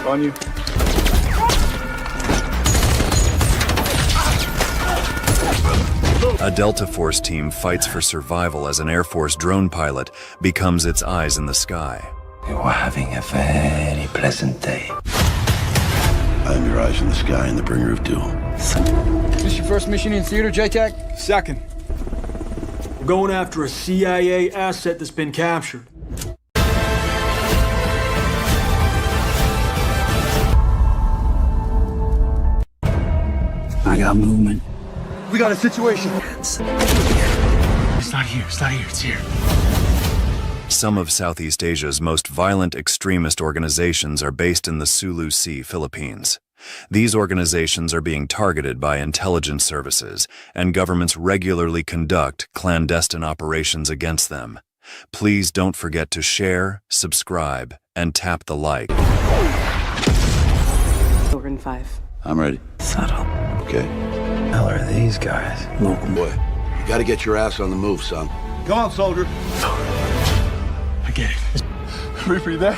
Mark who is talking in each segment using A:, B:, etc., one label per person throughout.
A: On you.
B: A Delta Force team fights for survival as an Air Force drone pilot becomes its eyes in the sky.
C: You are having a very pleasant day.
D: I'm your eyes in the sky and the bringer of doom.
A: Is this your first mission in theater, JTAC?
E: Second. We're going after a CIA asset that's been captured.
C: I got movement.
E: We got a situation.
C: It's not here. It's not here. It's here.
B: Some of Southeast Asia's most violent extremist organizations are based in the Sulu Sea, Philippines. These organizations are being targeted by intelligence services, and governments regularly conduct clandestine operations against them. Please don't forget to share, subscribe, and tap the like.
F: Over in 5.
D: I'm ready.
C: Subtle.
D: Okay.
C: Hell are these guys?
D: Local boy. You gotta get your ass on the move, son.
E: Come on, soldier.
C: I get it.
E: Reaper, you there?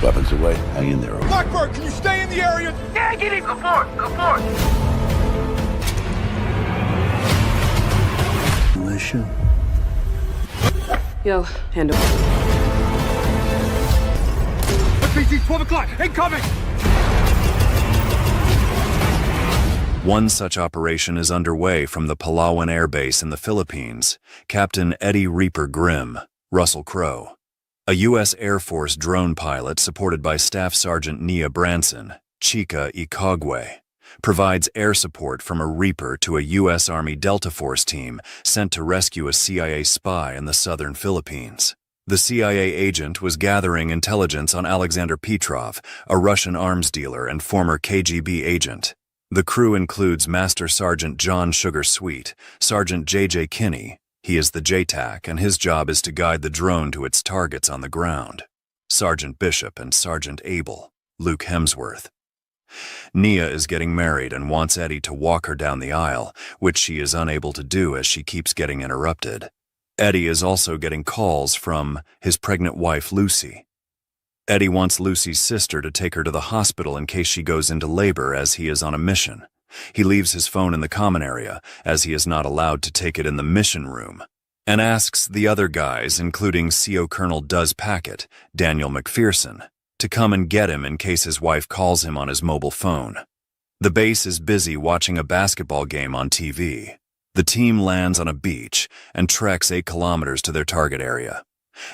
D: Weapons away. Hang in there. Okay?
E: Blackbird, can you stay in the area?
G: Yeah, get it. Go for it. Go for it.
C: Militia.
F: Yo, hand over.
E: PC, 12 o'clock. Incoming!
B: One such operation is underway from the Palawan Air Base in the Philippines. Captain Eddie Reaper Grimm, Russell Crowe, a U.S. Air Force drone pilot supported by Staff Sergeant Nia Branson, Chika Ikagwe, provides air support from a Reaper to a U.S. Army Delta Force team sent to rescue a CIA spy in the southern Philippines. The CIA agent was gathering intelligence on Alexander Petrov, a Russian arms dealer and former KGB agent. The crew includes Master Sergeant John Sugar Sweet, Sergeant J.J. Kinney, he is the JTAC, and his job is to guide the drone to its targets on the ground, Sergeant Bishop and Sergeant Abel, Luke Hemsworth. Nia is getting married and wants Eddie to walk her down the aisle, which she is unable to do as she keeps getting interrupted. Eddie is also getting calls from his pregnant wife, Lucy. Eddie wants Lucy's sister to take her to the hospital in case she goes into labor as he is on a mission. He leaves his phone in the common area as he is not allowed to take it in the mission room, and asks the other guys, including CO Colonel Duz Packett, Daniel McPherson, to come and get him in case his wife calls him on his mobile phone. The base is busy watching a basketball game on TV. The team lands on a beach and treks 8 kilometers to their target area.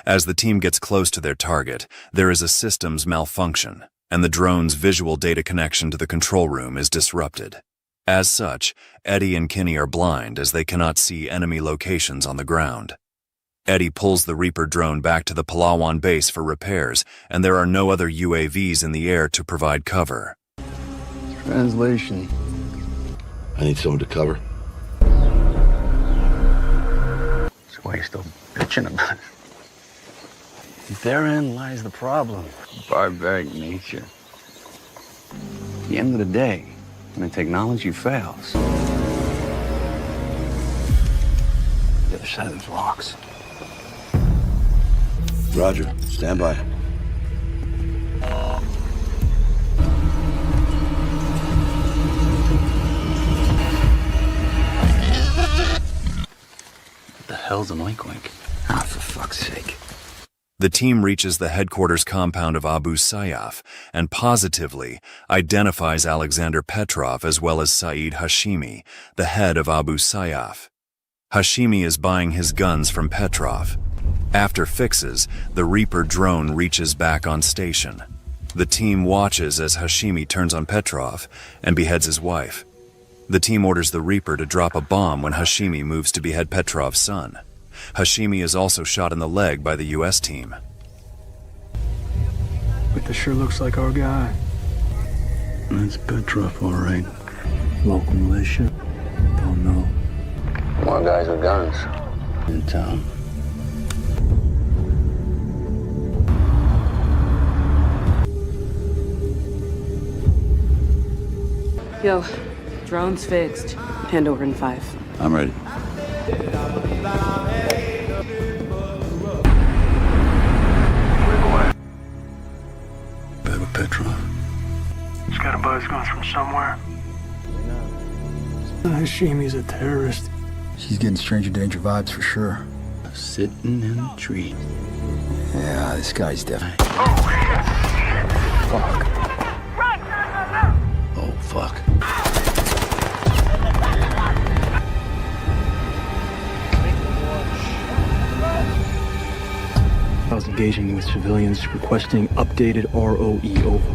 B: As the team gets close to their target, there is a systems malfunction, and the drone's visual data connection to the control room is disrupted. As such, Eddie and Kinney are blind as they cannot see enemy locations on the ground. Eddie pulls the Reaper drone back to the Palawan base for repairs, and there are no other UAVs in the air to provide cover.
A: Translation.
D: I need someone to cover.
C: That's why you're still bitching about it. Therein lies the problem. Barbaric nature. At the end of the day, when the technology fails, the other side of those rocks.
D: Roger. Stand by.
C: What the hell's an oink-oink? Ah, for fuck's sake.
B: The team reaches the headquarters compound of Abu Sayyaf and positively identifies Alexander Petrov as well as Saeed Hashimi, the head of Abu Sayyaf. Hashimi is buying his guns from Petrov. After fixes, the Reaper drone reaches back on station. The team watches as Hashimi turns on Petrov and beheads his wife. The team orders the Reaper to drop a bomb when Hashimi moves to behead Petrov's son. Hashimi is also shot in the leg by the U.S. team.
E: But this sure looks like our guy.
C: That's Petrov, all right. Local militia? Don't know. More guys with guns in town.
F: Yo, drone's fixed. Hand over in 5.
D: I'm ready.
C: Bed with Petrov.
E: supplies going from somewhere. Hashimi's a terrorist.
A: She's getting stranger danger vibes for sure.
C: Sitting in a tree.
A: Yeah, this guy's definitely.
G: Run!
D: Oh, fuck.
E: I was engaging with civilians requesting updated ROE over.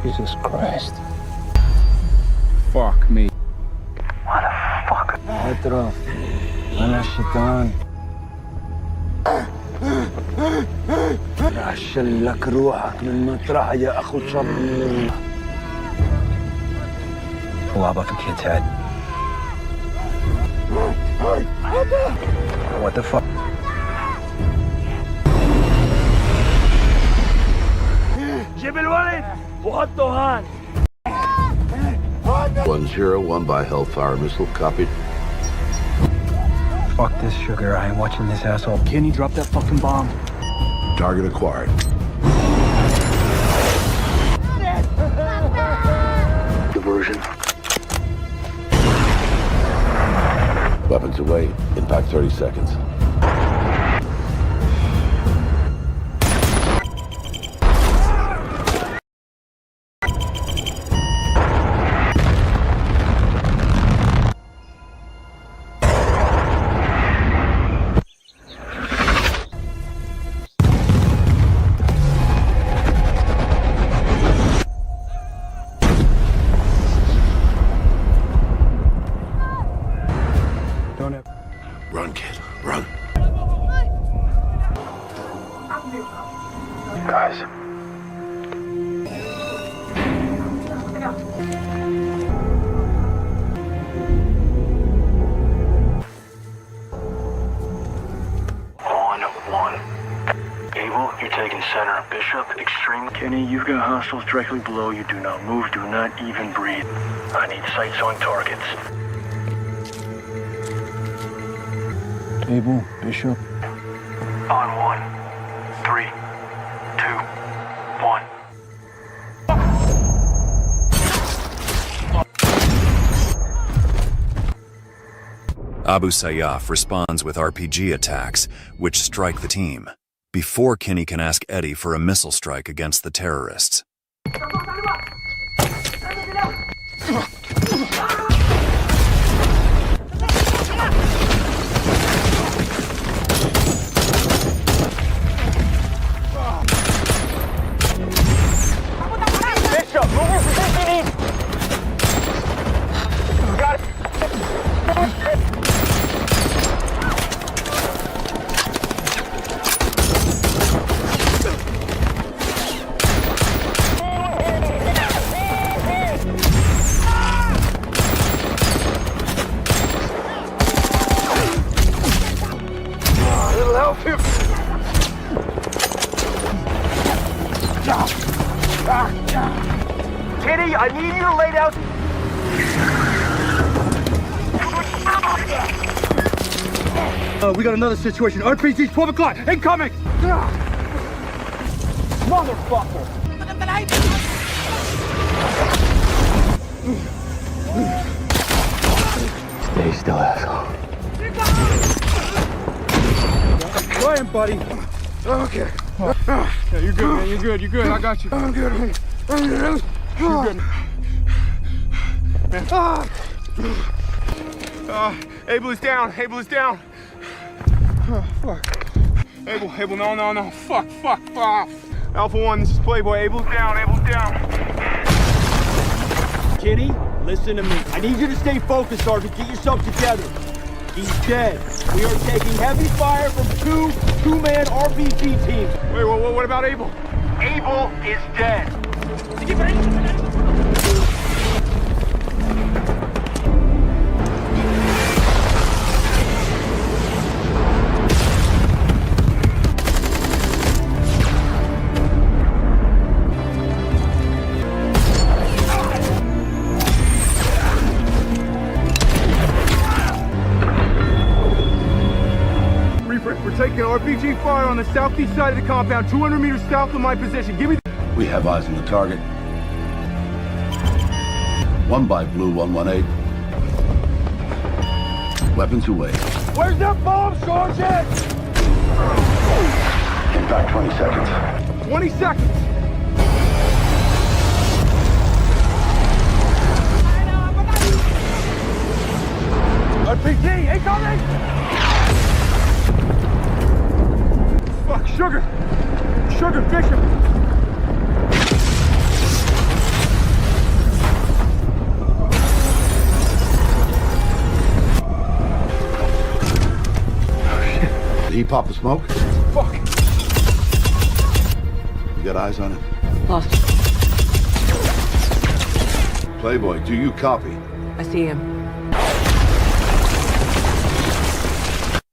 C: Jesus Christ.
A: Fuck me.
G: What the fuck?
C: اطرف أنا الشيطان راح شلك روحك من مطرح يا أخو شر.
A: Lava for kid's head. What the fuck?
G: جيب الولد وحطه هان.
D: 101 by Hellfire missile copied.
A: Fuck this sugar. I ain't watching this asshole.
E: Kenny, drop that fucking bomb.
D: Target acquired.
C: Diversion.
D: Weapons away. Impact 30 seconds. Run, kid. Run.
C: Guys.
E: Abel, you're taking center. Bishop, extreme. Kenny, you've got hostiles directly below you. Do not move. Do not even breathe. I need sights on targets.
C: Abel, Bishop.
E: On 1, 3, 2, 1.
B: Abu Sayyaf responds with RPG attacks, which strike the team, before Kenny can ask Eddie for a missile strike against the terrorists.
G: Bishop, move your position in. Got it. It'll help him. Kitty, I need you to lay down.
E: We got another situation. RPG's 12 o'clock. Incoming! Motherfucker!
C: Stay still, asshole.
E: Ryan, buddy.
A: Okay.
E: Yeah, you're good, man. You're good. You're good. I got you.
A: I'm good. I'm good.
E: You're good.
H: Abel is down. Abel is down. Oh, fuck. Abel, no. Fuck. Alpha 1, this is Playboy. Abel's down.
E: Kitty, listen to me. I need you to stay focused, Sergeant. Get yourself together. He's dead. We are taking heavy fire from two-man RPG teams.
H: Wait, what about Abel?
G: Abel is dead.
H: We're taking RPG fire on the southeast side of the compound, 200 meters south of my position. Give me the...
D: We have eyes on the target. 1 by blue 118. Weapons away.
H: Where's that bomb, Sergeant?
D: Impact 20 seconds.
H: 20 seconds. RPG, incoming! Fuck, Sugar! Sugar, Bishop!
D: Did he pop the smoke?
H: Fuck!
D: You got eyes on him?
F: Lost.
D: Playboy, do you copy?
F: I see him.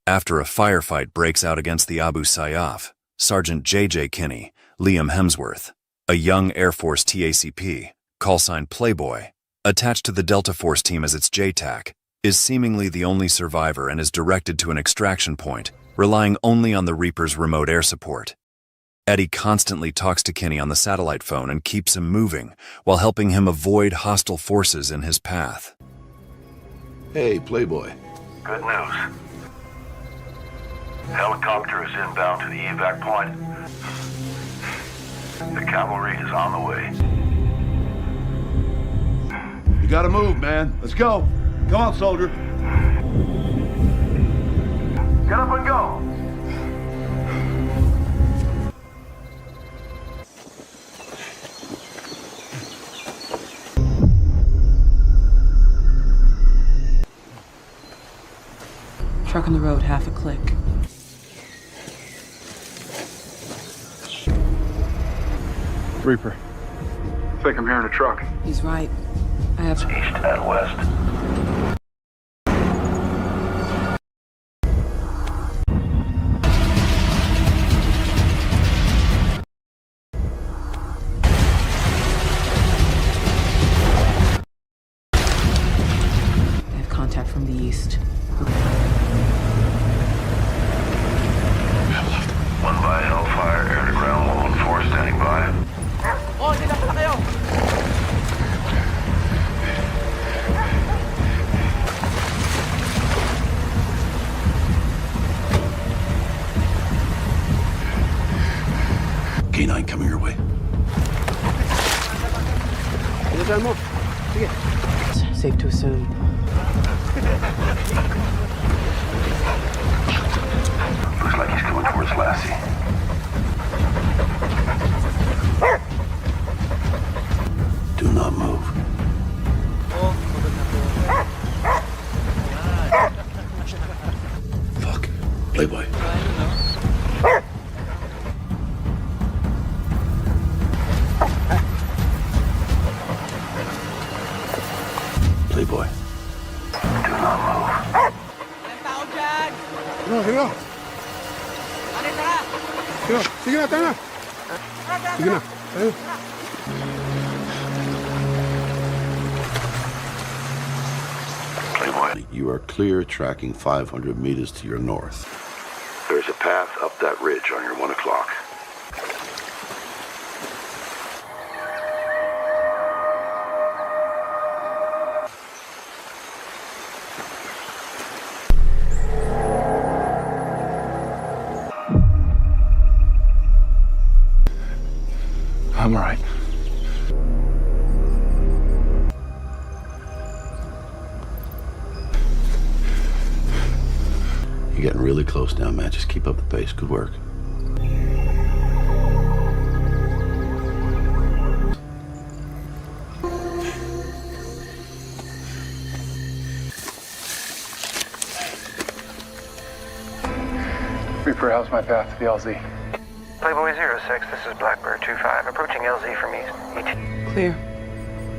B: After a firefight breaks out against the Abu Sayyaf, Sergeant J.J. Kinney, Liam Hemsworth, a young Air Force TACP, callsign Playboy, attached to the Delta Force team as its JTAC, is seemingly the only survivor and is directed to an extraction point, relying only on the Reaper's remote air support. Eddie constantly talks to Kinney on the satellite phone and keeps him moving, while helping him avoid hostile forces in his path.
D: Hey, Playboy.
I: Good news. Helicopter is inbound to the evac point. The cavalry is on the way.
D: You gotta move, man. Let's go. Come on, soldier.
I: Get up and go.
F: Truck on the road, half a click.
H: Reaper. I think I'm hearing a truck.
F: He's right. I have...
I: East and west.
F: I have contact from the east.
I: 1 by Hellfire, air-to-ground 114 standing by.
D: K9 coming your way.
F: Safe to assume.
I: Looks like he's coming towards Lassie.
D: Do not move. Fuck. Playboy. Playboy.
I: Do not move. Playboy.
D: You are clear, tracking 500 meters to your north.
I: There's a path up that ridge on your 1 o'clock.
H: I'm all right.
D: You're getting really close now, man. Just keep up the pace. Good work.
H: Reaper, how's my path to the LZ?
J: Playboy 06, this is Blackbird 25, approaching LZ from east.
F: Clear.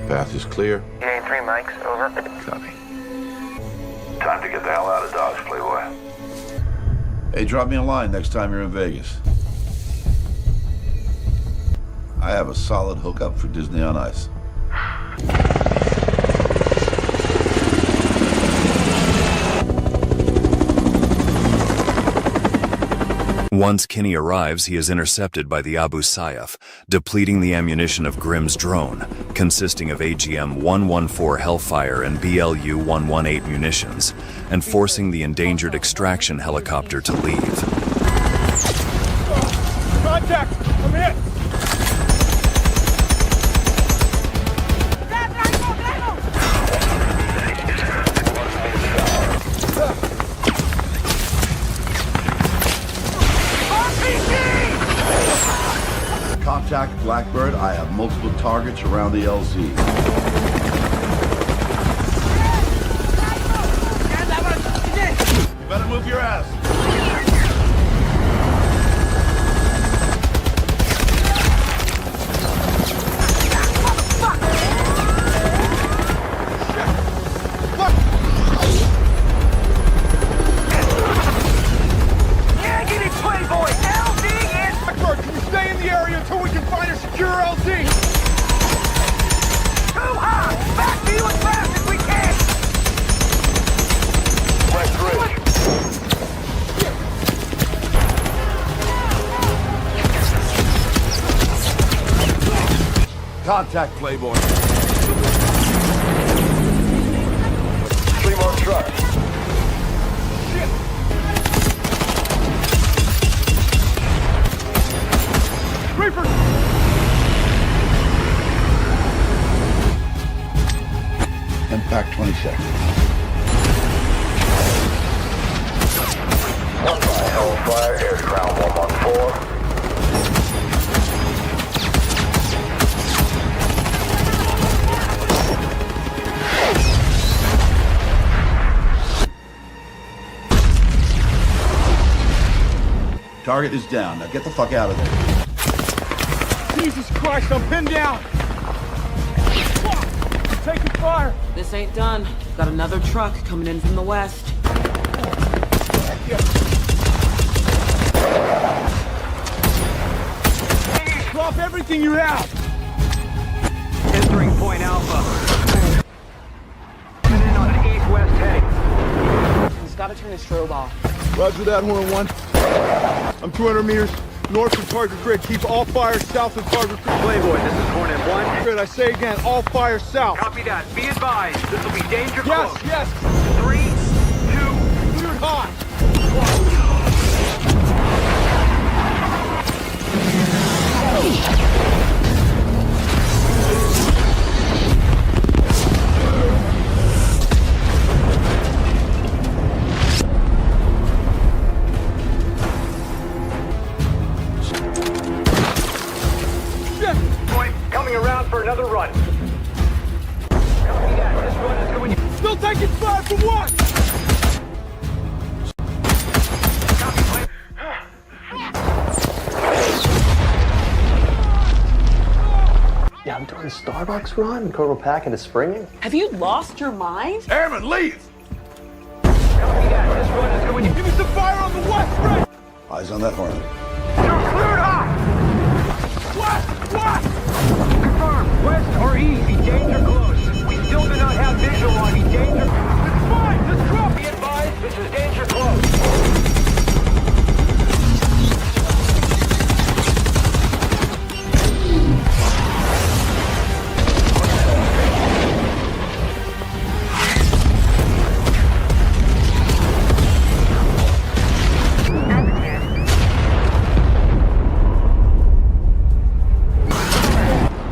D: Path is clear.
J: EA 3 mics, over.
D: Copy.
I: Time to get the hell out of Dodge, Playboy.
D: Hey, drop me a line next time you're in Vegas. I have a solid hookup for Disney on Ice.
B: Once Kinney arrives, he is intercepted by the Abu Sayyaf, depleting the ammunition of Grimm's drone, consisting of AGM-114 Hellfire and BLU-118 munitions, and forcing the endangered extraction helicopter to leave.
H: Contact! I'm hit!
D: Contact Blackbird. I have multiple targets around the LZ. You better move your ass. Contact Playboy.
G: 3 more truck.
H: Shit! Reaper!
D: Impact 20 seconds.
I: Hellfire, aircraft 114.
D: Target is down. Now get the fuck out of there.
H: Jesus Christ, I'm pinned down! Fuck! I'm taking fire!
F: This ain't done. Got another truck coming in from the west.
H: Drop everything you have!
G: Entering point Alpha. Coming in on an east-west heading.
F: He's gotta turn his strobe off.
H: Roger that, Horn 1. I'm 200 meters north of target grid. Keep all fire south of target grid.
G: Playboy, this is Hornet 1.
H: Grid, I say again, all fire south.
G: Copy that. Be advised, this will be danger
H: Yes,
G: close.
H: yes.
G: 3, 2,
H: Cleared hot.
G: coming around for another run. Copy that. This run is going.
H: Still taking fire from what?
G: Copy, Blake.
K: Yeah, I'm doing a Starbucks run. Colonel Packett is springing.
F: Have you lost your mind?
D: Airman, leave!
G: Copy that. This run is going.
H: Give me some fire on the west, Red!
D: Eyes on that Hornet.
G: You're cleared hot!
H: West! West!
G: Confirm. West or east, be danger close. We still do not have visual on be danger.
H: It's fine! Let's drop!
G: Be advised, this is danger close.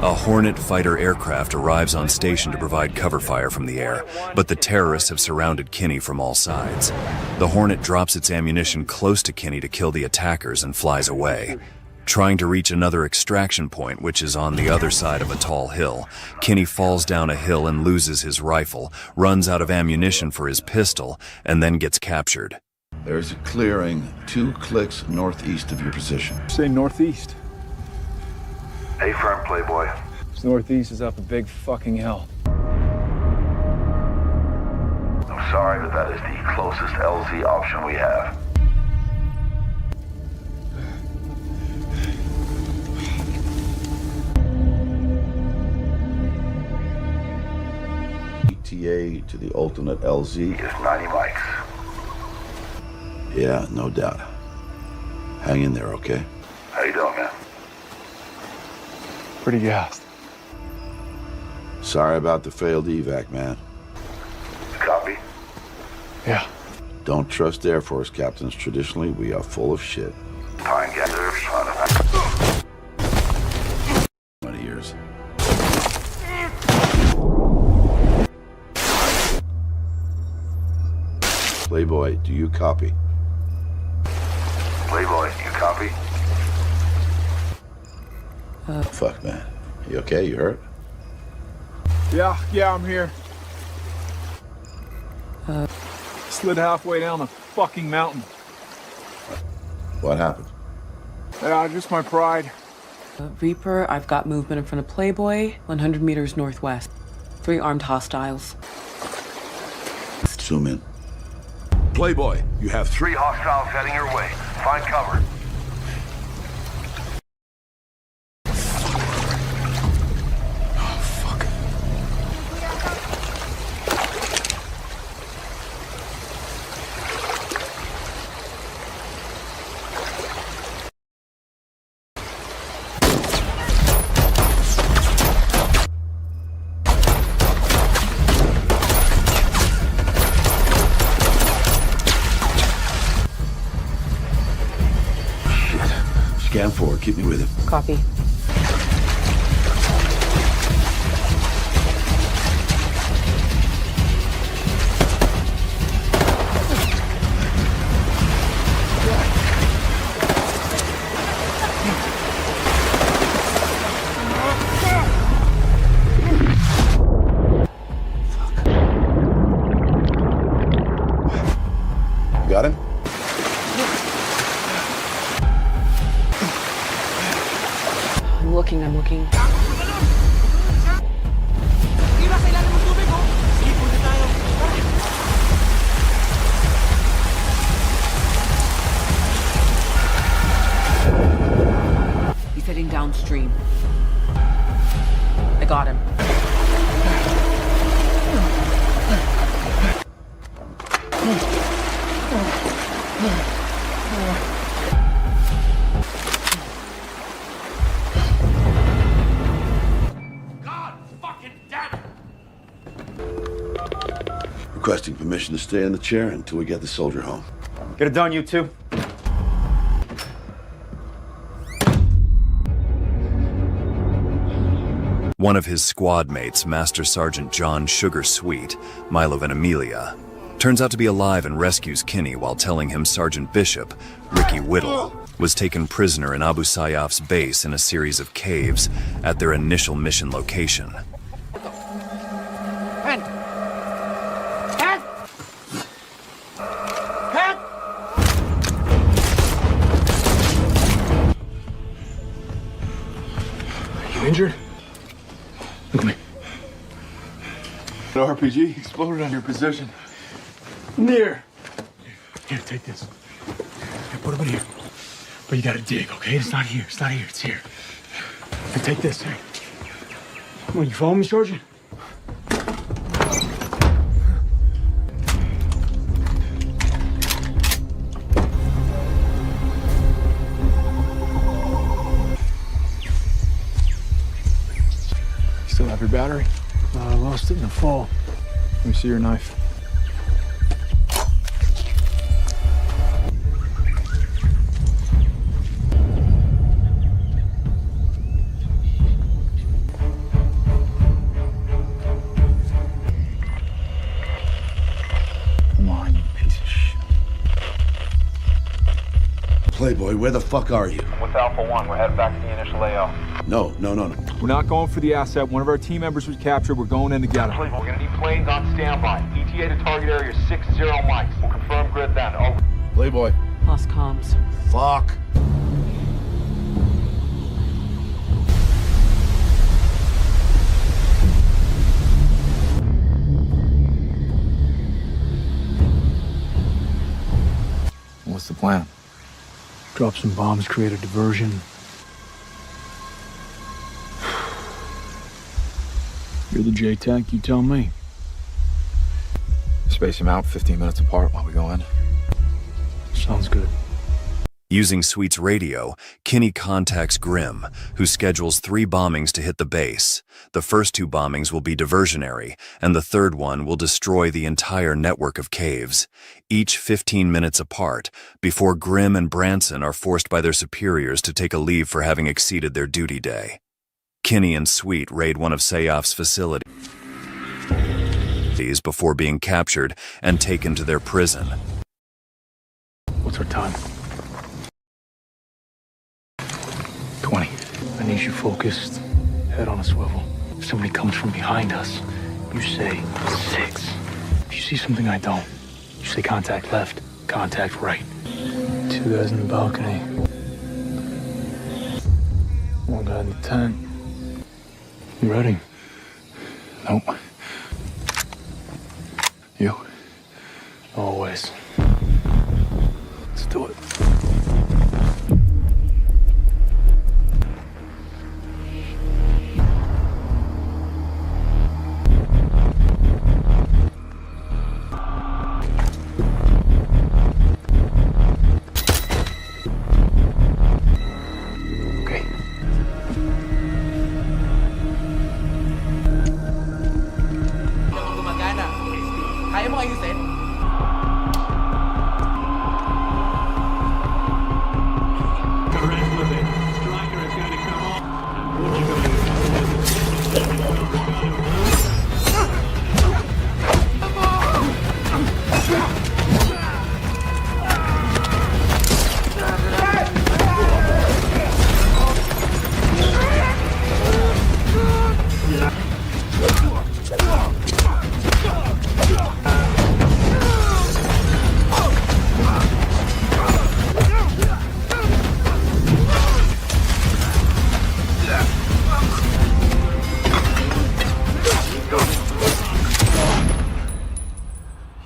B: A Hornet fighter aircraft arrives on station to provide cover fire from the air, but the terrorists have surrounded Kinney from all sides. The Hornet drops its ammunition close to Kinney to kill the attackers and flies away. Trying to reach another extraction point, which is on the other side of a tall hill, Kinney falls down a hill and loses his rifle, runs out of ammunition for his pistol, and then gets captured.
D: There's a clearing 2 clicks northeast of your position.
H: Say northeast.
I: A-firm, Playboy.
H: This northeast is up a big fucking hill.
I: I'm sorry, but that is the closest LZ option we have.
D: ETA to the alternate LZ
I: Is 90 mics.
D: Yeah, no doubt. Hang in there, okay?
I: How you doing, man?
C: Pretty gassed.
D: Sorry about the failed evac, man.
I: Copy.
C: Yeah.
D: Don't trust Air Force captains. Traditionally, we are full of shit.
I: Pine gather, son of a...
D: 20 years. Playboy, do you copy?
I: Playboy, you copy?
D: Fuck, man. You okay? You hurt?
H: Yeah, I'm here. Slid halfway down the fucking mountain.
D: What happened?
H: Yeah, just my pride.
F: Reaper, I've got movement in front of Playboy, 100 meters northwest. 3 armed hostiles.
D: Zoom in.
I: Playboy, you have 3 hostiles heading your way. Find cover.
D: Scan forward. Keep me with him.
F: Copy.
D: Got him?
F: I'm looking. He's heading downstream. I got him.
D: Requesting permission to stay in the chair until we get the soldier home.
E: Get it done, you two.
B: One of his squad mates, Master Sergeant John Sugar Sweet, Milo and Amelia, turns out to be alive and rescues Kinney while telling him Sergeant Bishop, Ricky Whittle, was taken prisoner in Abu Sayyaf's base in a series of caves at their initial mission location.
C: Injured? Look at me.
H: The RPG exploded on your position.
C: Near. Here, take this. Here, put it in here. But you gotta dig, okay? It's not here. It's not here. It's here. Here, take this. Here. Come on, you follow me, Sergeant?
H: Still have your battery?
C: I lost it in the fall.
H: Let me see your knife.
C: Come on, you piece of shit.
D: Playboy, where the fuck are you?
J: With Alpha 1, we're headed back to the initial layout.
D: No.
H: We're not going for the asset. One of our team members was captured. We're going in to get him.
J: We're gonna need planes on standby. ETA to target area 60 mics. We'll confirm grid then. Over.
D: Playboy.
F: Lost comms.
D: Fuck.
H: What's the plan?
C: Drop some bombs, create a diversion. You're the J-Tank, you tell me.
H: Space them out 15 minutes apart while we go in.
C: Sounds good.
B: Using Sweet's radio, Kinney contacts Grimm, who schedules 3 bombings to hit the base. The first 2 bombings will be diversionary, and the third one will destroy the entire network of caves, each 15 minutes apart, before Grimm and Branson are forced by their superiors to take a leave for having exceeded their duty day. Kinney and Sweet raid one of Sayaf's facilities before being captured and taken to their prison.
C: What's our time? 20. I need you focused, head on a swivel. If somebody comes from behind us, you say 6. If you see something I don't, you say contact left, contact right. 2 guys in the balcony. 1 guy in the tent. You ready? Nope. You? Always. Let's do it.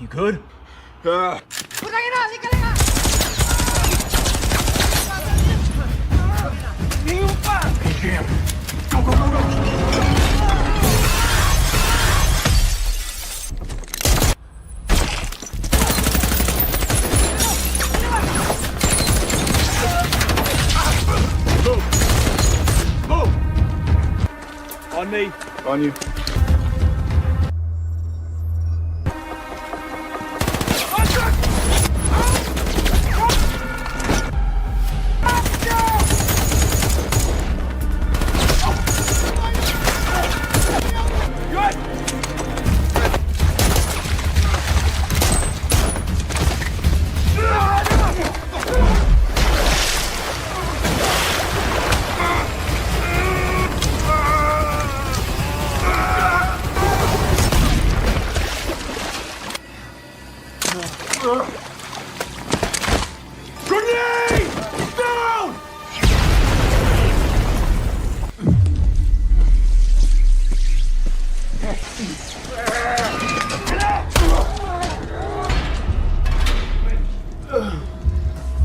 C: Good? Jam. Go, go, go, go. Move. On me. On you. Grenade! Down!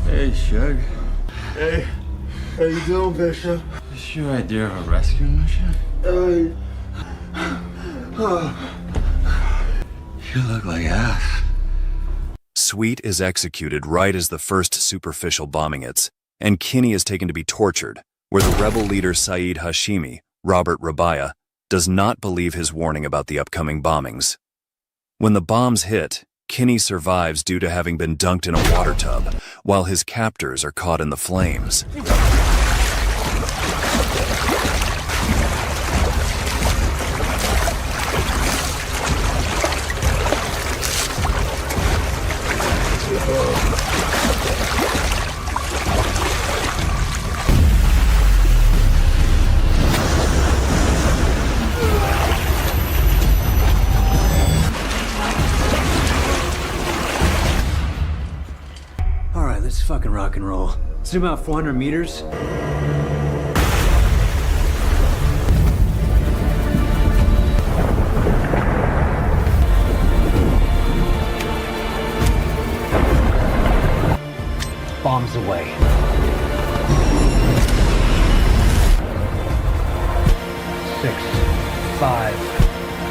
L: Hey, Shug.
M: Hey, how you doing, Bishop?
L: What's your idea of a rescue mission? You look like ass.
B: Sweet is executed right as the first superficial bombing hits, and Kinney is taken to be tortured, where the rebel leader Saeed Hashimi, Robert Rabaya, does not believe his warning about the upcoming bombings. When the bombs hit, Kinney survives due to having been dunked in a water tub, while his captors are caught in the flames.
A: All right, let's fucking rock and roll. Zoom out 400 meters. Bombs away. 6, 5,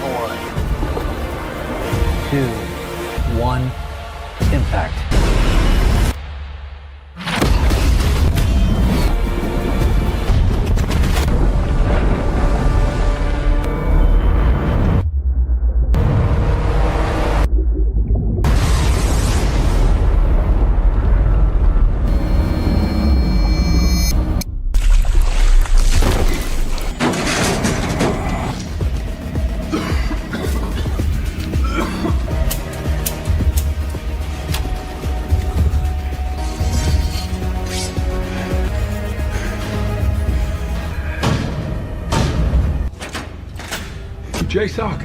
A: 4, 2, 1, impact.
C: Stay sock.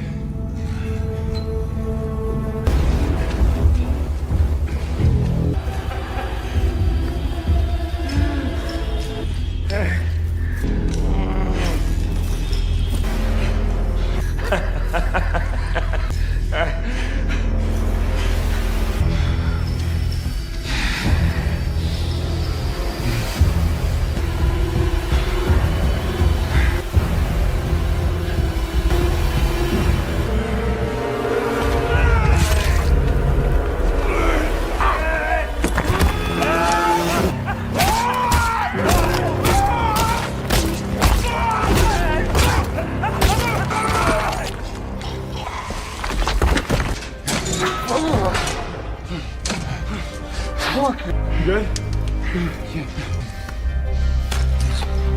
C: Good?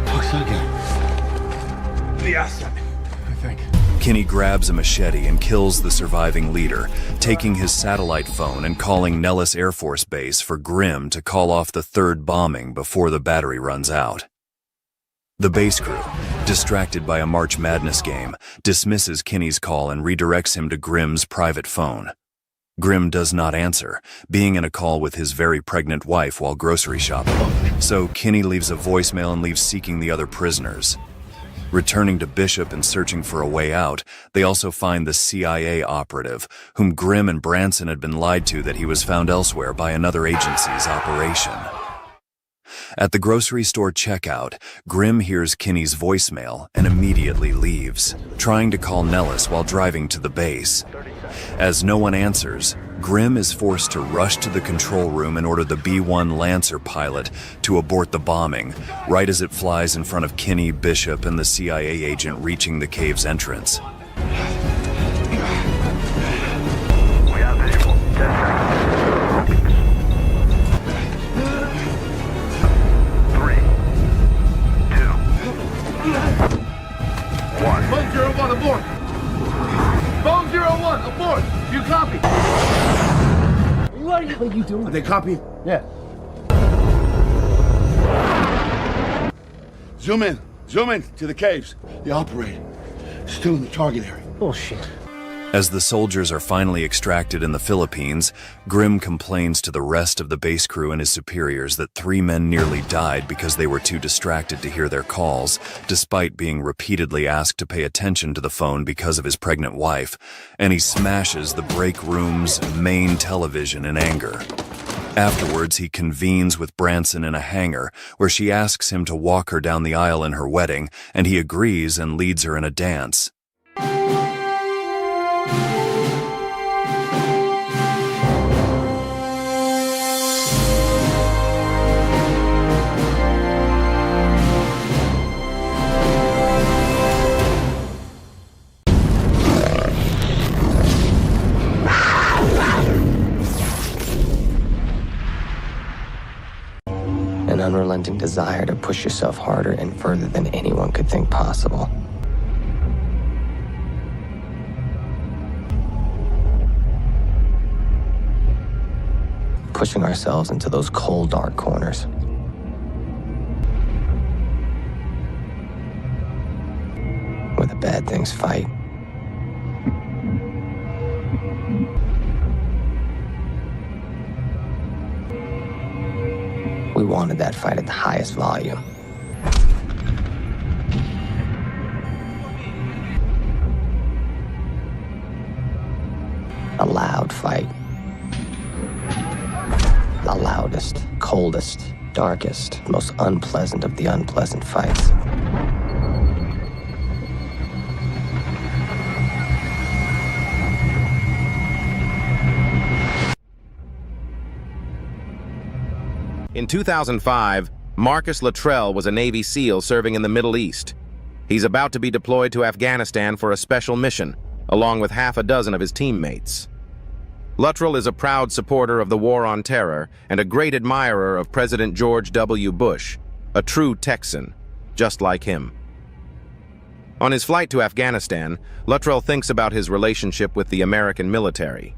L: Fuck's that guy?
C: The asset, I think.
B: Kinney grabs a machete and kills the surviving leader, taking his satellite phone and calling Nellis Air Force Base for Grimm to call off the third bombing before the battery runs out. The base crew, distracted by a March Madness game, dismisses Kinney's call and redirects him to Grimm's private phone. Grimm does not answer, being in a call with his very pregnant wife while grocery shopping. So Kinney leaves a voicemail and leaves seeking the other prisoners. Returning to Bishop and searching for a way out, they also find the CIA operative, whom Grimm and Branson had been lied to that he was found elsewhere by another agency's operation. At the grocery store checkout, Grimm hears Kinney's voicemail and immediately leaves, trying to call Nellis while driving to the base. As no one answers, Grimm is forced to rush to the control room and order the B-1 Lancer pilot to abort the bombing, right as it flies in front of Kinney, Bishop, and the CIA agent reaching the cave's entrance.
I: We have visual. 10 seconds. 3, 2, 1.
M: Bone 01 aboard. Bone 01 aboard. You copy?
G: What are you doing?
M: Are they copy?
G: Yeah.
M: Zoom in to the caves. The operator is still in the target area.
G: Bullshit.
B: As the soldiers are finally extracted in the Philippines, Grimm complains to the rest of the base crew and his superiors that 3 men nearly died because they were too distracted to hear their calls, despite being repeatedly asked to pay attention to the phone because of his pregnant wife, and he smashes the break room's main television in anger. Afterwards, he convenes with Branson in a hangar, where she asks him to walk her down the aisle in her wedding, and he agrees and leads her in a dance.
N: An unrelenting desire to push yourself harder and further than anyone could think possible. Pushing ourselves into those cold, dark corners. Where the bad things fight. We wanted that fight at the highest volume. A loud fight. The loudest, coldest, darkest, most unpleasant of the unpleasant fights.
O: In 2005, Marcus Luttrell was a Navy SEAL serving in the Middle East. He's about to be deployed to Afghanistan for a special mission, along with half a dozen of his teammates. Luttrell is a proud supporter of the War on Terror and a great admirer of President George W. Bush, a true Texan, just like him. On his flight to Afghanistan, Luttrell thinks about his relationship with the American military.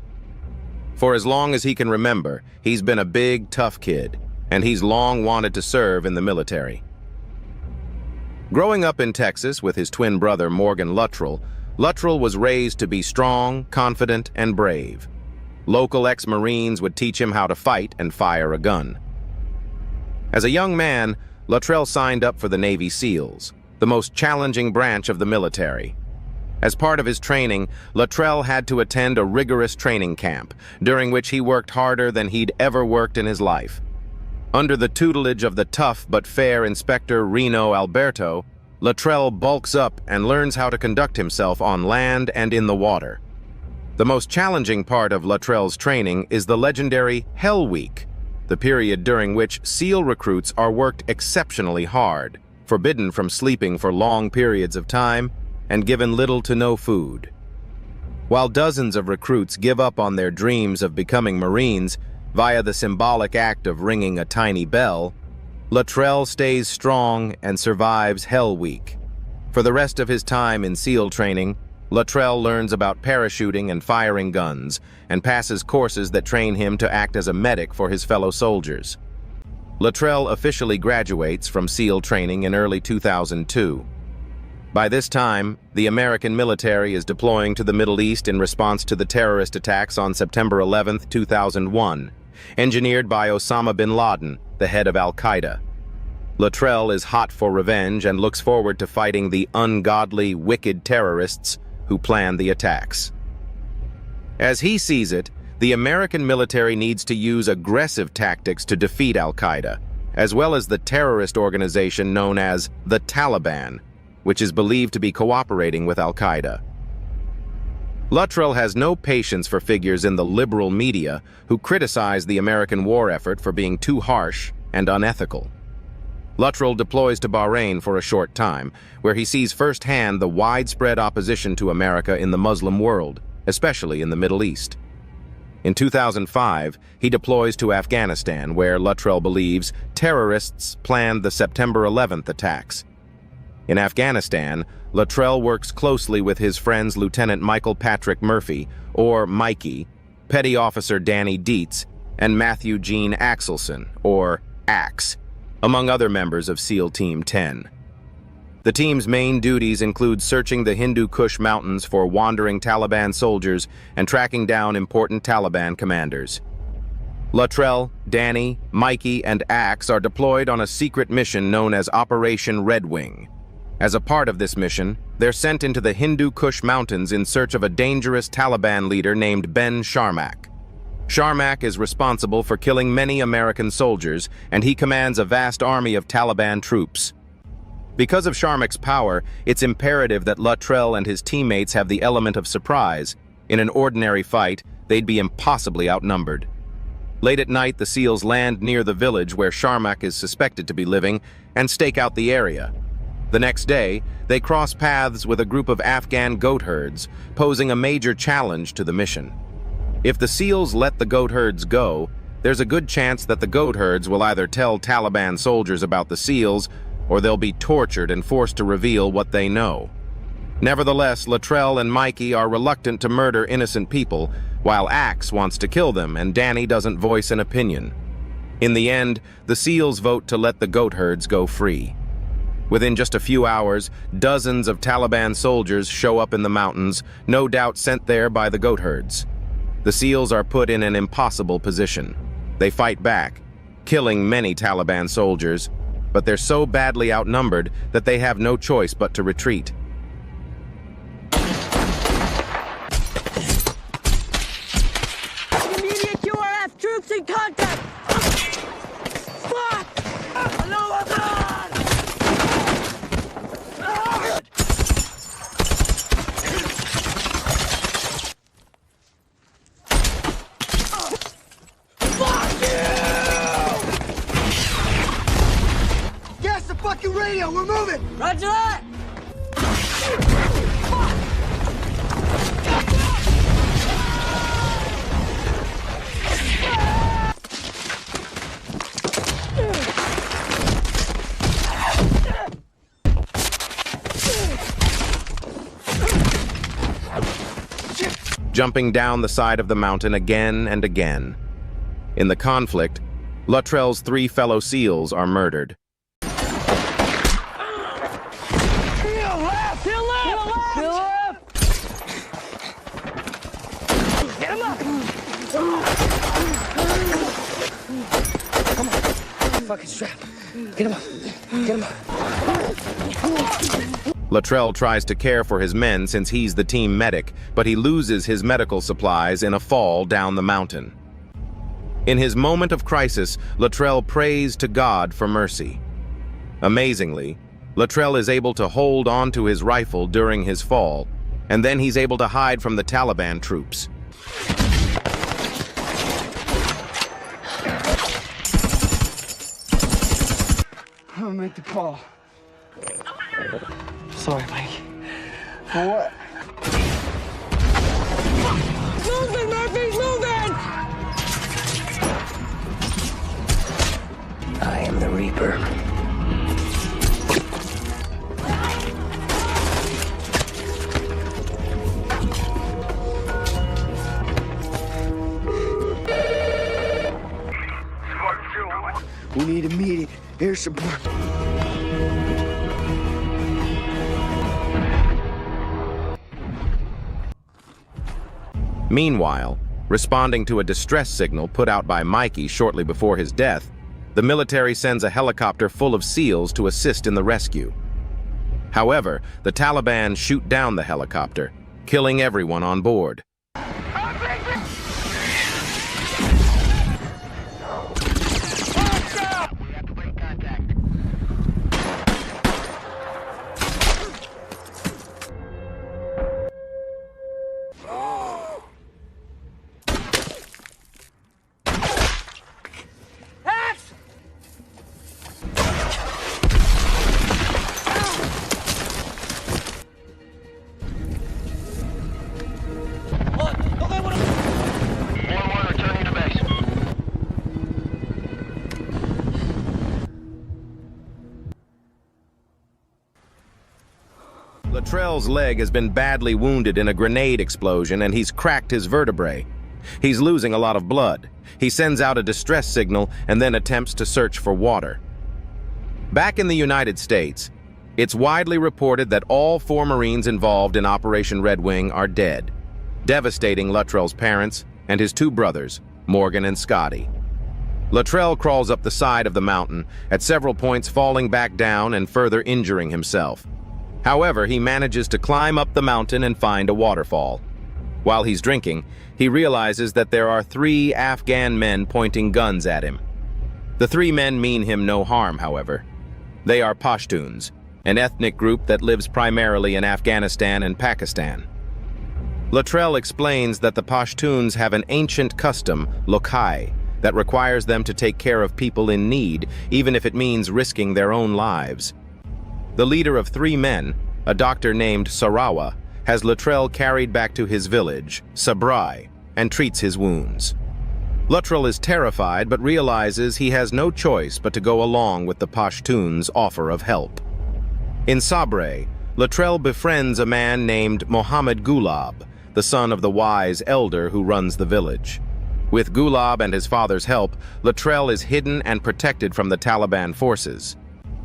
O: For as long as he can remember, he's been a big, tough kid, and he's long wanted to serve in the military. Growing up in Texas with his twin brother Morgan Luttrell, Luttrell was raised to be strong, confident, and brave. Local ex-Marines would teach him how to fight and fire a gun. As a young man, Luttrell signed up for the Navy SEALs, the most challenging branch of the military. As part of his training, Luttrell had to attend a rigorous training camp, during which he worked harder than he'd ever worked in his life. Under the tutelage of the tough but fair Inspector Reno Alberto, Luttrell bulks up and learns how to conduct himself on land and in the water. The most challenging part of Luttrell's training is the legendary Hell Week, the period during which SEAL recruits are worked exceptionally hard, forbidden from sleeping for long periods of time, and given little to no food. While dozens of recruits give up on their dreams of becoming Marines via the symbolic act of ringing a tiny bell, Luttrell stays strong and survives Hell Week. For the rest of his time in SEAL training, Luttrell learns about parachuting and firing guns, and passes courses that train him to act as a medic for his fellow soldiers. Luttrell officially graduates from SEAL training in early 2002. By this time, the American military is deploying to the Middle East in response to the terrorist attacks on September 11, 2001, engineered by Osama bin Laden, the head of Al-Qaeda. Luttrell is hot for revenge and looks forward to fighting the ungodly, wicked terrorists who planned the attacks. As he sees it, the American military needs to use aggressive tactics to defeat Al-Qaeda, as well as the terrorist organization known as the Taliban, which is believed to be cooperating with Al-Qaeda. Luttrell has no patience for figures in the liberal media who criticize the American war effort for being too harsh and unethical. Luttrell deploys to Bahrain for a short time, where he sees firsthand the widespread opposition to America in the Muslim world, especially in the Middle East. In 2005, he deploys to Afghanistan, where Luttrell believes terrorists planned the September 11th attacks. In Afghanistan, Luttrell works closely with his friends Lieutenant Michael Patrick Murphy, or Mikey, Petty Officer Danny Dietz, and Matthew Gene Axelson, or Axe, among other members of SEAL Team 10. The team's main duties include searching the Hindu Kush Mountains for wandering Taliban soldiers and tracking down important Taliban commanders. Luttrell, Danny, Mikey, and Axe are deployed on a secret mission known as Operation Red Wing. As a part of this mission, they're sent into the Hindu Kush Mountains in search of a dangerous Taliban leader named Ben Sharmak. Sharmak is responsible for killing many American soldiers, and he commands a vast army of Taliban troops. Because of Sharmak's power, it's imperative that Luttrell and his teammates have the element of surprise. In an ordinary fight, they'd be impossibly outnumbered. Late at night, the SEALs land near the village where Sharmak is suspected to be living and stake out the area. The next day, they cross paths with a group of Afghan goat herds, posing a major challenge to the mission. If the SEALs let the goat herds go, there's a good chance that the goat herds will either tell Taliban soldiers about the SEALs, or they'll be tortured and forced to reveal what they know. Nevertheless, Luttrell and Mikey are reluctant to murder innocent people, while Axe wants to kill them and Danny doesn't voice an opinion. In the end, the SEALs vote to let the goat herds go free. Within just a few hours, dozens of Taliban soldiers show up in the mountains, no doubt sent there by the goat herds. The SEALs are put in an impossible position. They fight back, killing many Taliban soldiers, but they're so badly outnumbered that they have no choice but to retreat.
P: Immediate URF troops in contact! Fuck! Hello,
G: Gas the fucking radio, we're moving!
P: Roger that!
O: Jumping down the side of the mountain again and again. In the conflict, Luttrell's 3 fellow SEALs are murdered.
P: Heel left! Heel left! Heel left!
N: Come on. Fucking strap. Get him up. Get him up.
O: Luttrell tries to care for his men since he's the team medic, but he loses his medical supplies in a fall down the mountain. In his moment of crisis, Luttrell prays to God for mercy. Amazingly, Luttrell is able to hold on to his rifle during his fall, and then he's able to hide from the Taliban troops.
C: I'm gonna make the call.
N: Sorry, Mike.
C: For what?
P: Moving, Murphy, moving!
N: I am the Reaper.
C: We need immediate air support.
O: Meanwhile, responding to a distress signal put out by Mikey shortly before his death, the military sends a helicopter full of SEALs to assist in the rescue. However, the Taliban shoot down the helicopter, killing everyone on board. Luttrell's leg has been badly wounded in a grenade explosion and he's cracked his vertebrae. He's losing a lot of blood. He sends out a distress signal and then attempts to search for water. Back in the United States, it's widely reported that all 4 Marines involved in Operation Red Wing are dead, devastating Luttrell's parents and his 2 brothers, Morgan and Scotty. Luttrell crawls up the side of the mountain, at several points falling back down and further injuring himself. However, he manages to climb up the mountain and find a waterfall. While he's drinking, he realizes that there are 3 Afghan men pointing guns at him. The 3 men mean him no harm, however. They are Pashtuns, an ethnic group that lives primarily in Afghanistan and Pakistan. Luttrell explains that the Pashtuns have an ancient custom, lokai, that requires them to take care of people in need, even if it means risking their own lives. The leader of 3 men, a doctor named Sarawa, has Luttrell carried back to his village, Sabrai, and treats his wounds. Luttrell is terrified but realizes he has no choice but to go along with the Pashtuns' offer of help. In Sabrai, Luttrell befriends a man named Mohammed Gulab, the son of the wise elder who runs the village. With Gulab and his father's help, Luttrell is hidden and protected from the Taliban forces.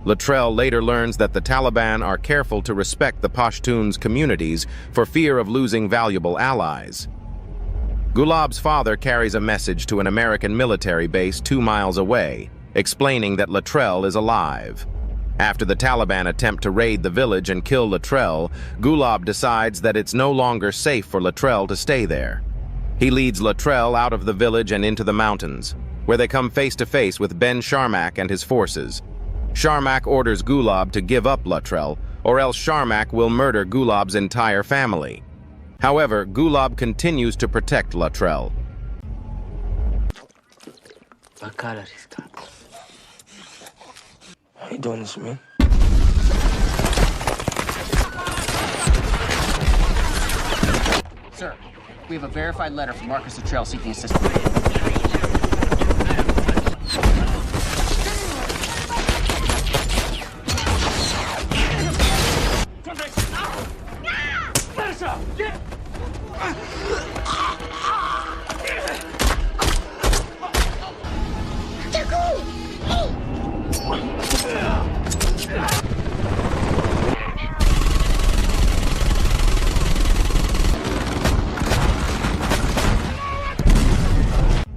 O: Luttrell later learns that the Taliban are careful to respect the Pashtuns' communities for fear of losing valuable allies. Gulab's father carries a message to an American military base 2 miles away, explaining that Luttrell is alive. After the Taliban attempt to raid the village and kill Luttrell, Gulab decides that it's no longer safe for Luttrell to stay there. He leads Luttrell out of the village and into the mountains, where they come face to face with Ben Sharmak and his forces. Sharmak orders Gulab to give up Luttrell, or else Sharmak will murder Gulab's entire family. However, Gulab continues to protect Luttrell.
N: How you doing this to me?
Q: Sir, we have a verified letter from Marcus Luttrell seeking assistance.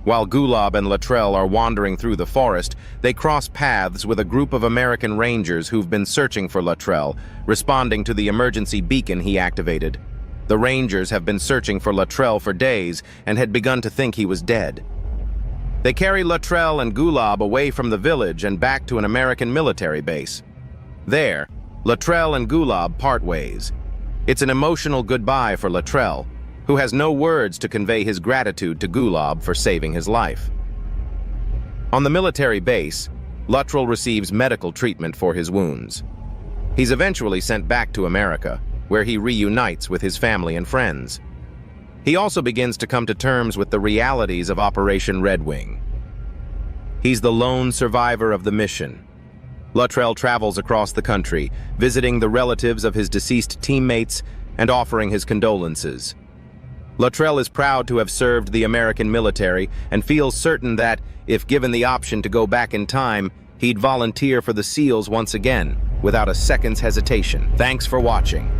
O: While Gulab and Luttrell are wandering through the forest, they cross paths with a group of American Rangers who've been searching for Luttrell, responding to the emergency beacon he activated. The Rangers have been searching for Luttrell for days and had begun to think he was dead. They carry Luttrell and Gulab away from the village and back to an American military base. There, Luttrell and Gulab part ways. It's an emotional goodbye for Luttrell, who has no words to convey his gratitude to Gulab for saving his life. On the military base, Luttrell receives medical treatment for his wounds. He's eventually sent back to America, where he reunites with his family and friends. He also begins to come to terms with the realities of Operation Red Wing. He's the lone survivor of the mission. Luttrell travels across the country, visiting the relatives of his deceased teammates and offering his condolences. Luttrell is proud to have served the American military and feels certain that, if given the option to go back in time, he'd volunteer for the SEALs once again, without a second's hesitation. Thanks for watching.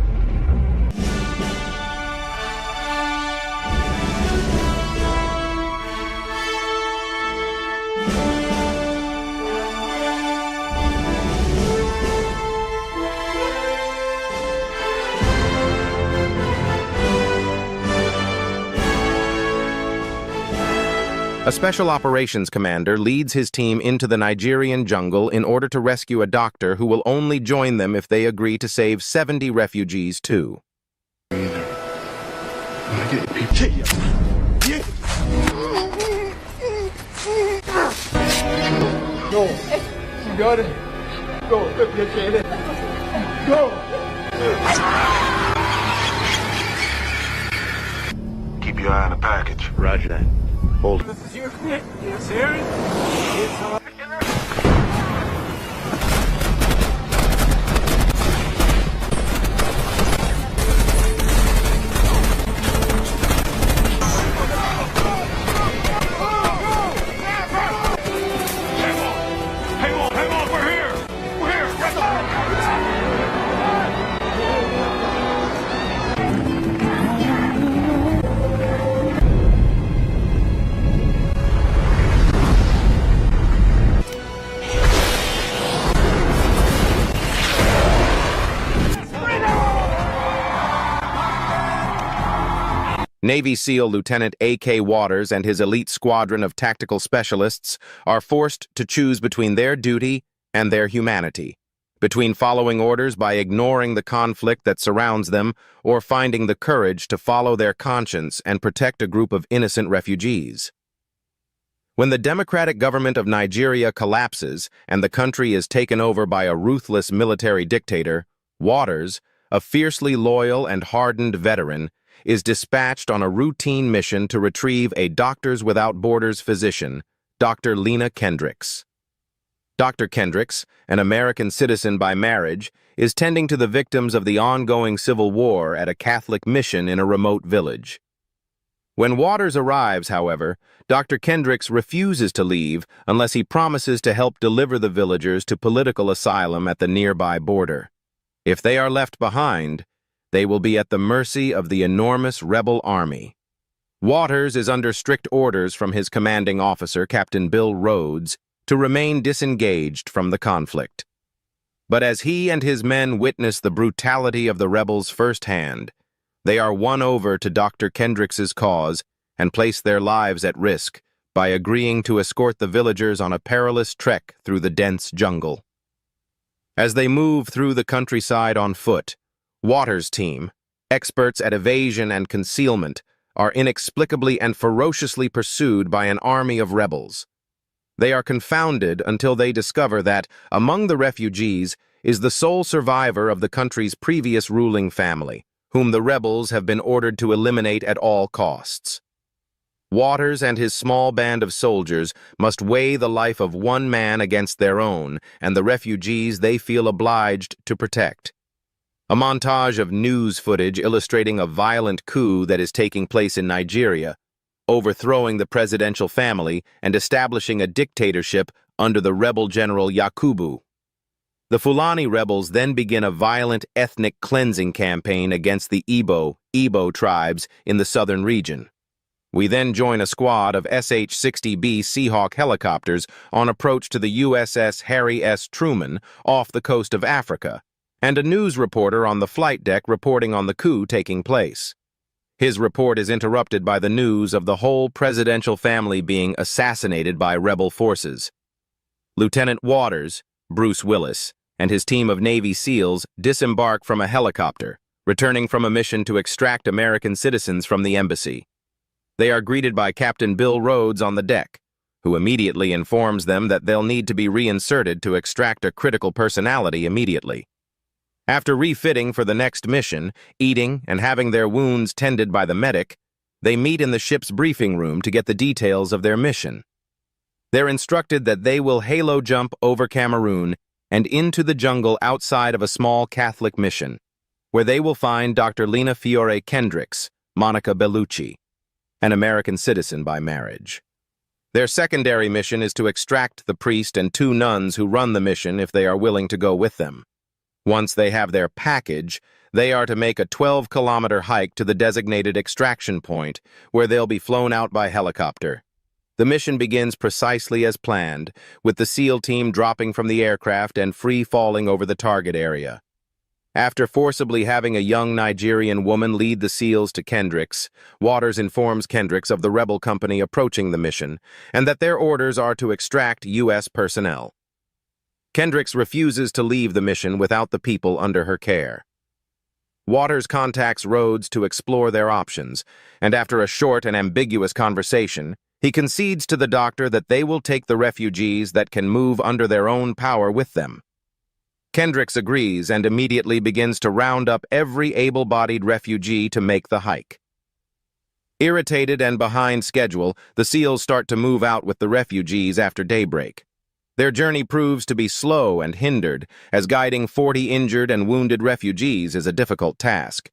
O: A special operations commander leads his team into the Nigerian jungle in order to rescue a doctor who will only join them if they agree to save 70 refugees too.
M: Go.
C: You got it. Go. Go.
M: Keep your eye on the package. Roger that. Hold it.
C: This is your kit. It's Aaron. It's
O: Navy SEAL Lieutenant A.K. Waters and his elite squadron of tactical specialists are forced to choose between their duty and their humanity, between following orders by ignoring the conflict that surrounds them or finding the courage to follow their conscience and protect a group of innocent refugees. When the democratic government of Nigeria collapses and the country is taken over by a ruthless military dictator, Waters, a fiercely loyal and hardened veteran, is dispatched on a routine mission to retrieve a Doctors Without Borders physician, Dr. Lena Kendricks. Dr. Kendricks, an American citizen by marriage, is tending to the victims of the ongoing civil war at a Catholic mission in a remote village. When Waters arrives, however, Dr. Kendricks refuses to leave unless he promises to help deliver the villagers to political asylum at the nearby border. If they are left behind, they will be at the mercy of the enormous rebel army. Waters is under strict orders from his commanding officer, Captain Bill Rhodes, to remain disengaged from the conflict. But as he and his men witness the brutality of the rebels firsthand, they are won over to Dr. Kendricks's cause and place their lives at risk by agreeing to escort the villagers on a perilous trek through the dense jungle. As they move through the countryside on foot, Waters' team, experts at evasion and concealment, are inexplicably and ferociously pursued by an army of rebels. They are confounded until they discover that, among the refugees, is the sole survivor of the country's previous ruling family, whom the rebels have been ordered to eliminate at all costs. Waters and his small band of soldiers must weigh the life of one man against their own and the refugees they feel obliged to protect. A montage of news footage illustrating a violent coup that is taking place in Nigeria, overthrowing the presidential family and establishing a dictatorship under the rebel general Yakubu. The Fulani rebels then begin a violent ethnic cleansing campaign against the Igbo tribes in the southern region. We then join a squad of SH-60B Seahawk helicopters on approach to the USS Harry S. Truman off the coast of Africa, and a news reporter on the flight deck reporting on the coup taking place. His report is interrupted by the news of the whole presidential family being assassinated by rebel forces. Lieutenant Waters, Bruce Willis, and his team of Navy SEALs disembark from a helicopter, returning from a mission to extract American citizens from the embassy. They are greeted by Captain Bill Rhodes on the deck, who immediately informs them that they'll need to be reinserted to extract a critical personality immediately. After refitting for the next mission, eating, and having their wounds tended by the medic, they meet in the ship's briefing room to get the details of their mission. They're instructed that they will halo jump over Cameroon and into the jungle outside of a small Catholic mission, where they will find Dr. Lena Fiore Kendricks, Monica Bellucci, an American citizen by marriage. Their secondary mission is to extract the priest and 2 nuns who run the mission if they are willing to go with them. Once they have their package, they are to make a 12-kilometer hike to the designated extraction point, where they'll be flown out by helicopter. The mission begins precisely as planned, with the SEAL team dropping from the aircraft and free-falling over the target area. After forcibly having a young Nigerian woman lead the SEALs to Kendricks, Waters informs Kendricks of the rebel company approaching the mission, and that their orders are to extract U.S. personnel. Kendricks refuses to leave the mission without the people under her care. Waters contacts Rhodes to explore their options, and after a short and ambiguous conversation, he concedes to the doctor that they will take the refugees that can move under their own power with them. Kendricks agrees and immediately begins to round up every able-bodied refugee to make the hike. Irritated and behind schedule, the SEALs start to move out with the refugees after daybreak. Their journey proves to be slow and hindered, as guiding 40 injured and wounded refugees is a difficult task.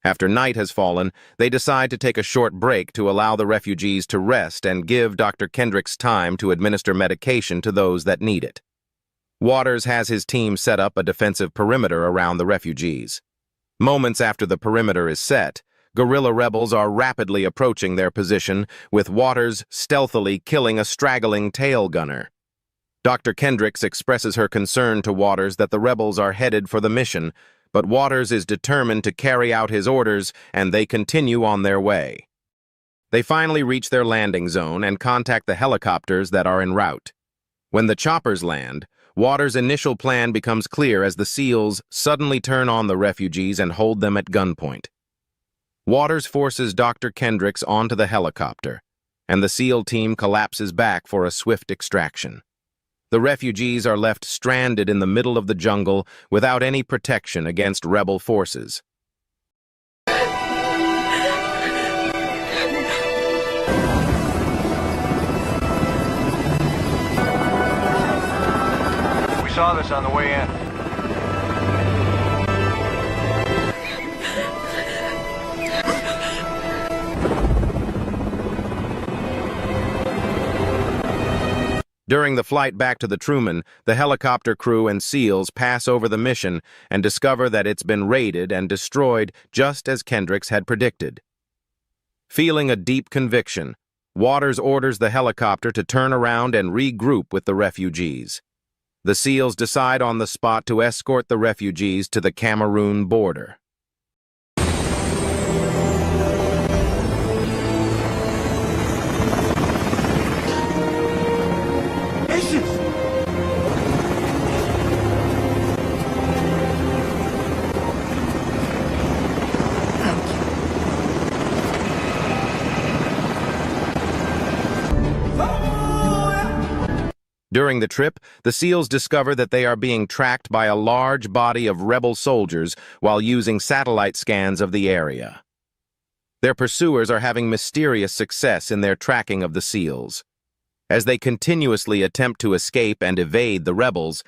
O: After night has fallen, they decide to take a short break to allow the refugees to rest and give Dr. Kendricks time to administer medication to those that need it. Waters has his team set up a defensive perimeter around the refugees. Moments after the perimeter is set, guerrilla rebels are rapidly approaching their position, with Waters stealthily killing a straggling tail gunner. Dr. Kendricks expresses her concern to Waters that the rebels are headed for the mission, but Waters is determined to carry out his orders, and they continue on their way. They finally reach their landing zone and contact the helicopters that are en route. When the choppers land, Waters' initial plan becomes clear as the SEALs suddenly turn on the refugees and hold them at gunpoint. Waters forces Dr. Kendricks onto the helicopter, and the SEAL team collapses back for a swift extraction. The refugees are left stranded in the middle of the jungle without any protection against rebel forces.
J: We saw this on the way in.
O: During the flight back to the Truman, the helicopter crew and SEALs pass over the mission and discover that it's been raided and destroyed just as Kendricks had predicted. Feeling a deep conviction, Waters orders the helicopter to turn around and regroup with the refugees. The SEALs decide on the spot to escort the refugees to the Cameroon border. During the trip, the SEALs discover that they are being tracked by a large body of rebel soldiers while using satellite scans of the area. Their pursuers are having mysterious success in their tracking of the SEALs. As they continuously attempt to escape and evade the rebels,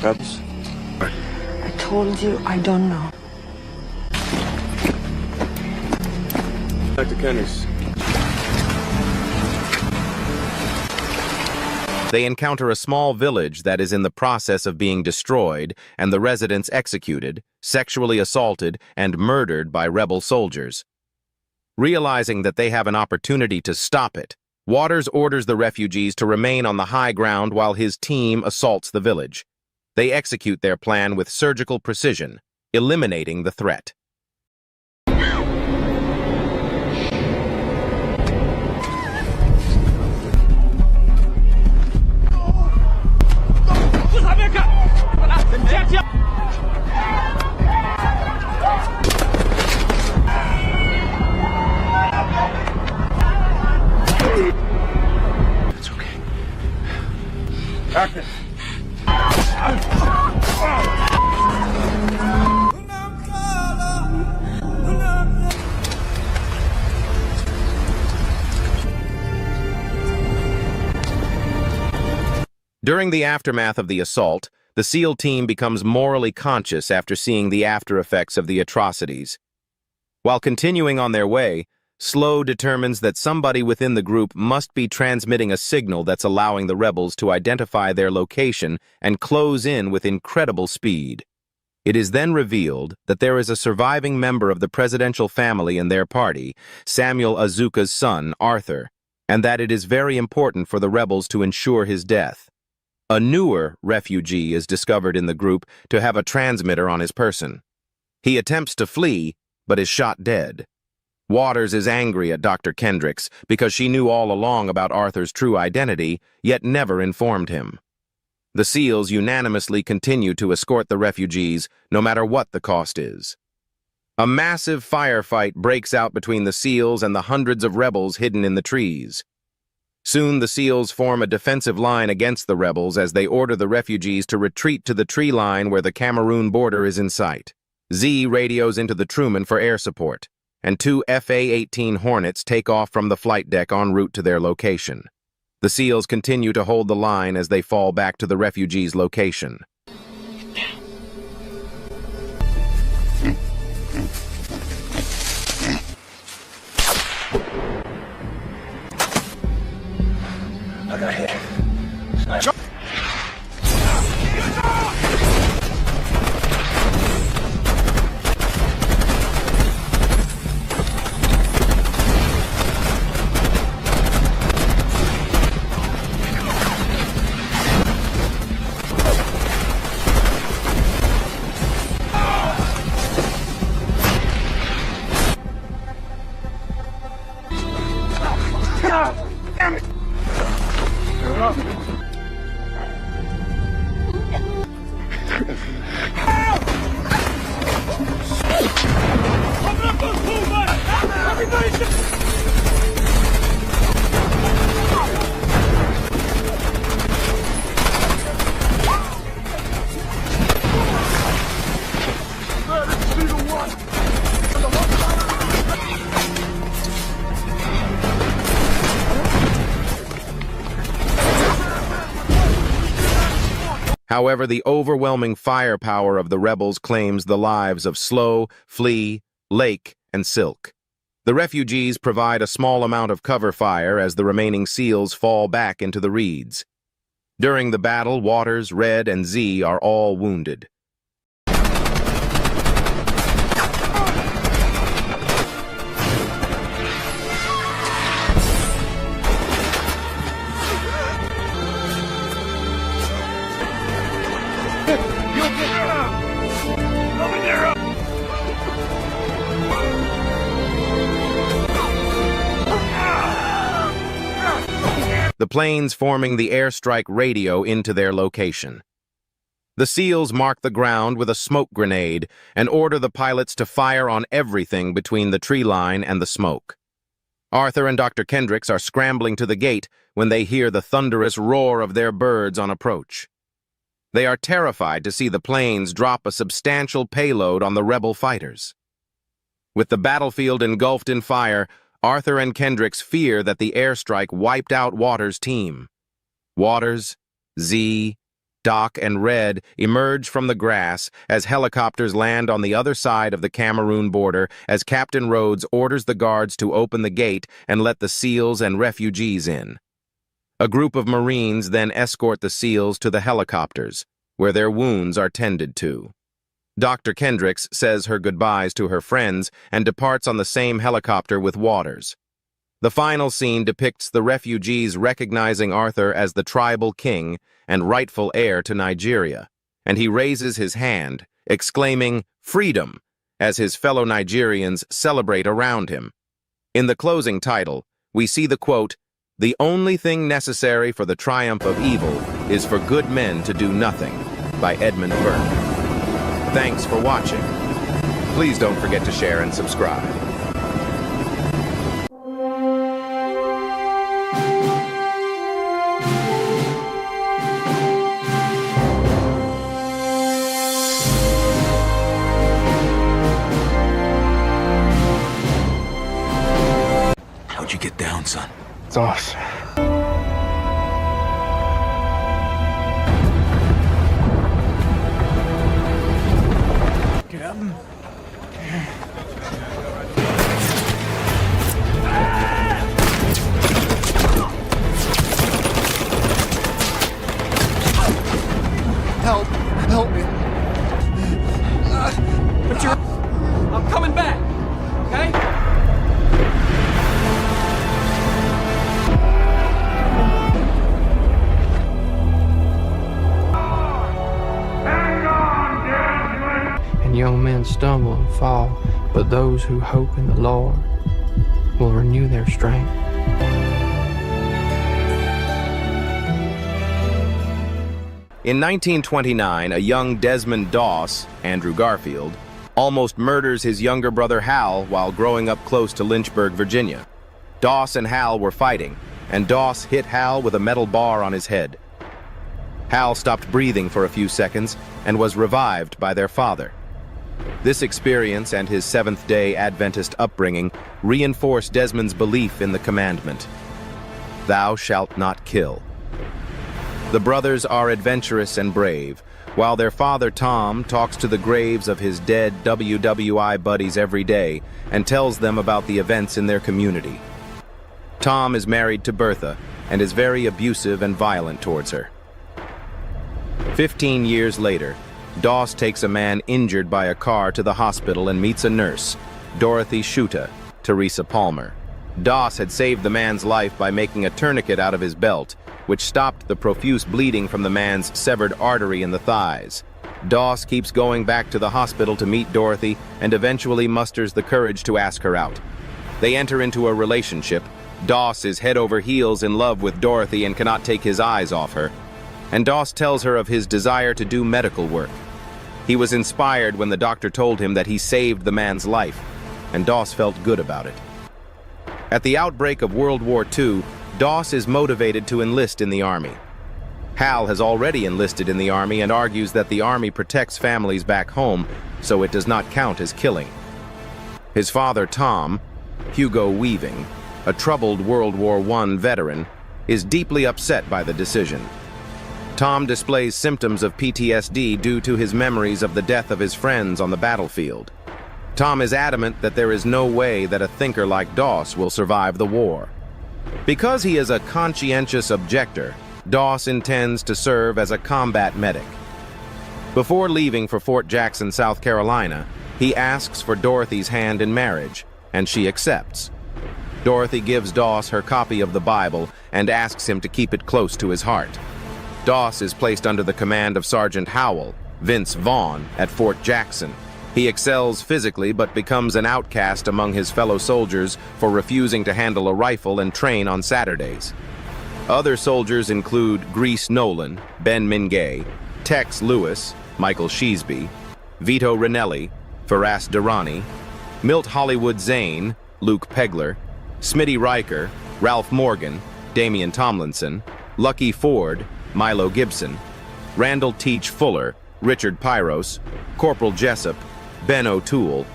R: Rebels?
S: I told you I don't know.
R: Dr. Kendricks.
O: they encounter a small village that is in the process of being destroyed and the residents executed, sexually assaulted, and murdered by rebel soldiers. Realizing that they have an opportunity to stop it, Waters orders the refugees to remain on the high ground while his team assaults the village. They execute their plan with surgical precision, eliminating the threat.
C: It's okay. Active.
O: During the aftermath of the assault, the SEAL team becomes morally conscious after seeing the after effects of the atrocities. While continuing on their way, Slow determines that somebody within the group must be transmitting a signal that's allowing the rebels to identify their location and close in with incredible speed. It is then revealed that there is a surviving member of the presidential family in their party, Samuel Azuka's son, Arthur, and that it is very important for the rebels to ensure his death. A newer refugee is discovered in the group to have a transmitter on his person. He attempts to flee, but is shot dead. Waters is angry at Dr. Kendricks because she knew all along about Arthur's true identity, yet never informed him. The SEALs unanimously continue to escort the refugees, no matter what the cost is. A massive firefight breaks out between the SEALs and the hundreds of rebels hidden in the trees. Soon the SEALs form a defensive line against the rebels as they order the refugees to retreat to the tree line where the Cameroon border is in sight. Z radios into the Truman for air support, and 2 FA-18 Hornets take off from the flight deck en route to their location. The SEALs continue to hold the line as they fall back to the refugees' location.
L: I got hit.
O: However, the overwhelming firepower of the rebels claims the lives of Slow, Flea, Lake, and Silk. The refugees provide a small amount of cover fire as the remaining SEALs fall back into the reeds. During the battle, Waters, Red, and Z are all wounded. The planes forming the airstrike radio into their location. The SEALs mark the ground with a smoke grenade and order the pilots to fire on everything between the tree line and the smoke. Arthur and Dr. Kendricks are scrambling to the gate when they hear the thunderous roar of their birds on approach. They are terrified to see the planes drop a substantial payload on the rebel fighters. With the battlefield engulfed in fire, Arthur and Kendricks fear that the airstrike wiped out Waters' team. Waters, Z, Doc, and Red emerge from the grass as helicopters land on the other side of the Cameroon border as Captain Rhodes orders the guards to open the gate and let the SEALs and refugees in. A group of Marines then escort the SEALs to the helicopters, where their wounds are tended to. Dr. Kendricks says her goodbyes to her friends and departs on the same helicopter with Waters. The final scene depicts the refugees recognizing Arthur as the tribal king and rightful heir to Nigeria, and he raises his hand, exclaiming, "Freedom!" as his fellow Nigerians celebrate around him. In the closing title, we see the quote, "The only thing necessary for the triumph of evil is for good men to do nothing," by Edmund Burke. Thanks for watching. Please don't forget to share and subscribe.
C: How'd you get down, son?
H: It's us.
C: Get up.
M: Help! Help me!
P: But you're... I'm coming back, okay?
R: And young men stumble and fall, but those who hope in the Lord will renew their strength.
O: In 1929, a young Desmond Doss, Andrew Garfield, almost murders his younger brother Hal while growing up close to Lynchburg, Virginia. Doss and Hal were fighting, and Doss hit Hal with a metal bar on his head. Hal stopped breathing for a few seconds and was revived by their father. This experience and his Seventh-day Adventist upbringing reinforced Desmond's belief in the commandment, "Thou shalt not kill." The brothers are adventurous and brave, while their father Tom talks to the graves of his dead WWI buddies every day and tells them about the events in their community. Tom is married to Bertha and is very abusive and violent towards her. 15 years later, Doss takes a man injured by a car to the hospital and meets a nurse, Dorothy Schuta, Teresa Palmer. Doss had saved the man's life by making a tourniquet out of his belt, which stopped the profuse bleeding from the man's severed artery in the thighs. Doss keeps going back to the hospital to meet Dorothy and eventually musters the courage to ask her out. They enter into a relationship. Doss is head over heels in love with Dorothy and cannot take his eyes off her. And Doss tells her of his desire to do medical work. He was inspired when the doctor told him that he saved the man's life, and Doss felt good about it. At the outbreak of World War II, Doss is motivated to enlist in the Army. Hal has already enlisted in the Army and argues that the Army protects families back home, so it does not count as killing. His father, Tom, Hugo Weaving, a troubled World War I veteran, is deeply upset by the decision. Tom displays symptoms of PTSD due to his memories of the death of his friends on the battlefield. Tom is adamant that there is no way that a thinker like Doss will survive the war. Because he is a conscientious objector, Doss intends to serve as a combat medic. Before leaving for Fort Jackson, South Carolina, he asks for Dorothy's hand in marriage, and she accepts. Dorothy gives Doss her copy of the Bible and asks him to keep it close to his heart. Doss is placed under the command of Sergeant Howell, Vince Vaughn, at Fort Jackson. He excels physically but becomes an outcast among his fellow soldiers for refusing to handle a rifle and train on Saturdays. Other soldiers include Grease Nolan, Ben Mingay, Tex Lewis, Michael Sheesby, Vito Rinelli, Firas Durrani, Milt Hollywood Zane, Luke Pegler, Smitty Riker, Ralph Morgan, Damian Tomlinson, Lucky Ford, Milo Gibson, Randall Teach Fuller, Richard Pyros, Corporal Jessup, Ben O'Toole,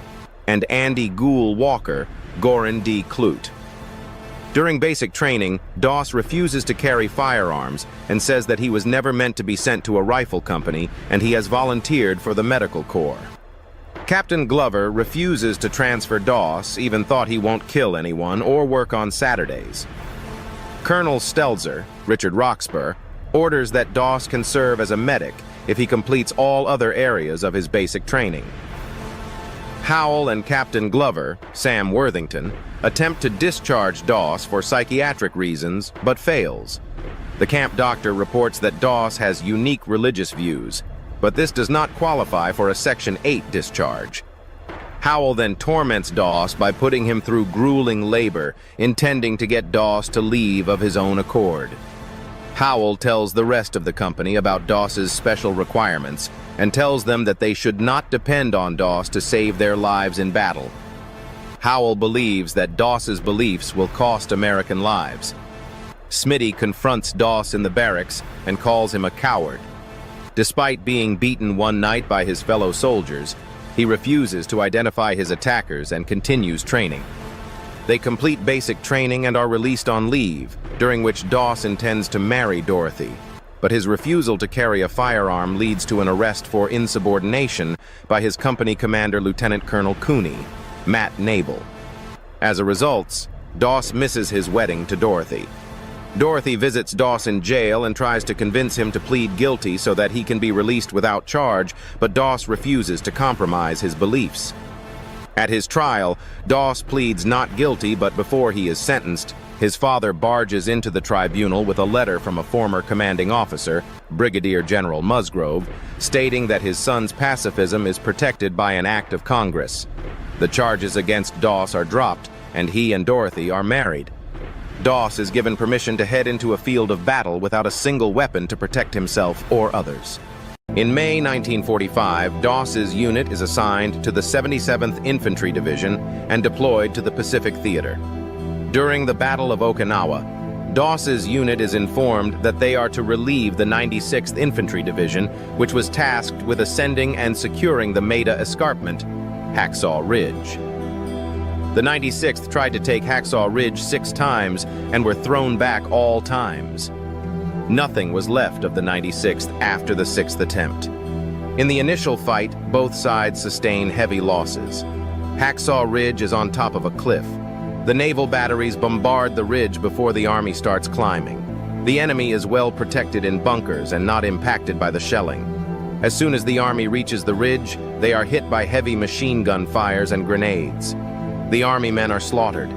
O: and Andy Gould Walker, Goran D. Clute. During basic training, Doss refuses to carry firearms and says that he was never meant to be sent to a rifle company and he has volunteered for the medical corps. Captain Glover refuses to transfer Doss, even thought he won't kill anyone or work on Saturdays. Colonel Stelzer, Richard Roxburgh, orders that Doss can serve as a medic if he completes all other areas of his basic training. Howell and Captain Glover, Sam Worthington, attempt to discharge Doss for psychiatric reasons, but fails. The camp doctor reports that Doss has unique religious views, but this does not qualify for a Section 8 discharge. Howell then torments Doss by putting him through grueling labor, intending to get Doss to leave of his own accord. Howell tells the rest of the company about Doss's special requirements and tells them that they should not depend on Doss to save their lives in battle. Howell believes that Doss's beliefs will cost American lives. Smitty confronts Doss in the barracks and calls him a coward. Despite being beaten one night by his fellow soldiers, he refuses to identify his attackers and continues training. They complete basic training and are released on leave, during which Doss intends to marry Dorothy. But his refusal to carry a firearm leads to an arrest for insubordination by his company commander, Lieutenant Colonel Cooney, Matt Nabel. As a result, Doss misses his wedding to Dorothy. Dorothy visits Doss in jail and tries to convince him to plead guilty so that he can be released without charge, but Doss refuses to compromise his beliefs. At his trial, Doss pleads not guilty, but before he is sentenced, his father barges into the tribunal with a letter from a former commanding officer, Brigadier General Musgrove, stating that his son's pacifism is protected by an act of Congress. The charges against Doss are dropped, and he and Dorothy are married. Doss is given permission to head into a field of battle without a single weapon to protect himself or others. In May 1945, Doss's unit is assigned to the 77th Infantry Division and deployed to the Pacific Theater. During the Battle of Okinawa, Doss's unit is informed that they are to relieve the 96th Infantry Division, which was tasked with ascending and securing the Maida Escarpment, Hacksaw Ridge. The 96th tried to take Hacksaw Ridge 6 times and were thrown back all times. Nothing was left of the 96th after the 6th attempt. In the initial fight, both sides sustain heavy losses. Hacksaw Ridge is on top of a cliff. The naval batteries bombard the ridge before the army starts climbing. The enemy is well protected in bunkers and not impacted by the shelling. As soon as the army reaches the ridge, they are hit by heavy machine gun fires and grenades. The army men are slaughtered.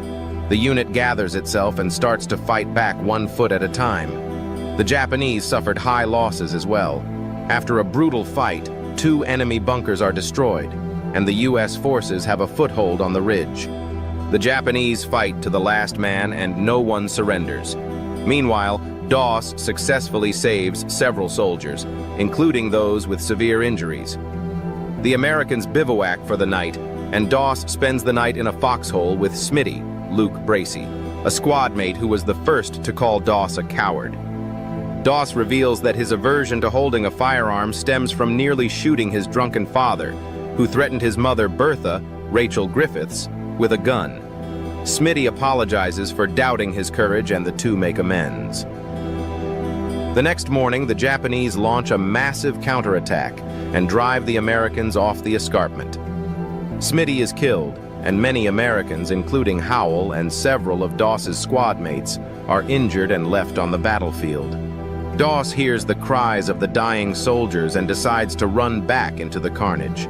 O: The unit gathers itself and starts to fight back 1 foot at a time. The Japanese suffered high losses as well. After a brutal fight, 2 enemy bunkers are destroyed, and the U.S. forces have a foothold on the ridge. The Japanese fight to the last man and no one surrenders. Meanwhile, Doss successfully saves several soldiers, including those with severe injuries. The Americans bivouac for the night, and Doss spends the night in a foxhole with Smitty, Luke Bracey, a squad mate who was the first to call Doss a coward. Doss reveals that his aversion to holding a firearm stems from nearly shooting his drunken father, who threatened his mother, Bertha, Rachel Griffiths, with a gun. Smitty apologizes for doubting his courage and the two make amends. The next morning, the Japanese launch a massive counterattack and drive the Americans off the escarpment. Smitty is killed, and many Americans, including Howell and several of Doss's squad mates, are injured and left on the battlefield. Doss hears the cries of the dying soldiers and decides to run back into the carnage.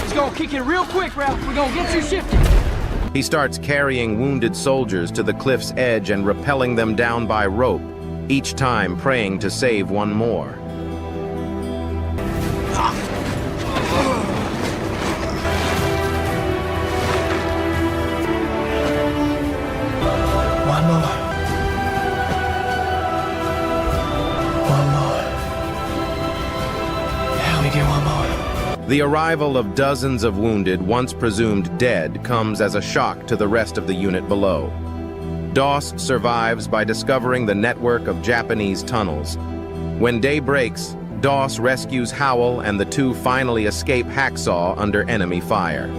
P: He's gonna kick it real quick, Ralph. We're gonna get you shifted.
O: He starts carrying wounded soldiers to the cliff's edge and rappelling them down by rope, each time praying to save one more. The arrival of dozens of wounded, once presumed dead, comes as a shock to the rest of the unit below. Doss survives by discovering the network of Japanese tunnels. When day breaks, Doss rescues Howell and the two finally escape Hacksaw under enemy fire.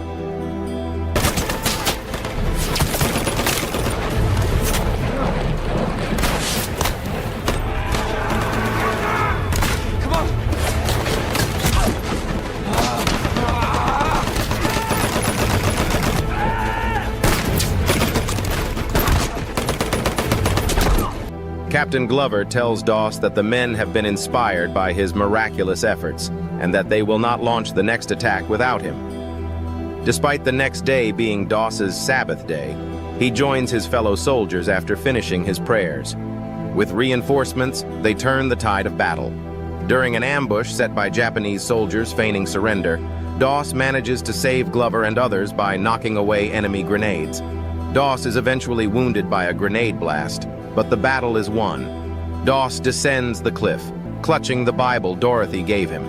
O: Captain Glover tells Doss that the men have been inspired by his miraculous efforts and that they will not launch the next attack without him. Despite the next day being Doss's Sabbath day, he joins his fellow soldiers after finishing his prayers. With reinforcements, they turn the tide of battle. During an ambush set by Japanese soldiers feigning surrender, Doss manages to save Glover and others by knocking away enemy grenades. Doss is eventually wounded by a grenade blast, but the battle is won. Doss descends the cliff, clutching the Bible Dorothy gave him.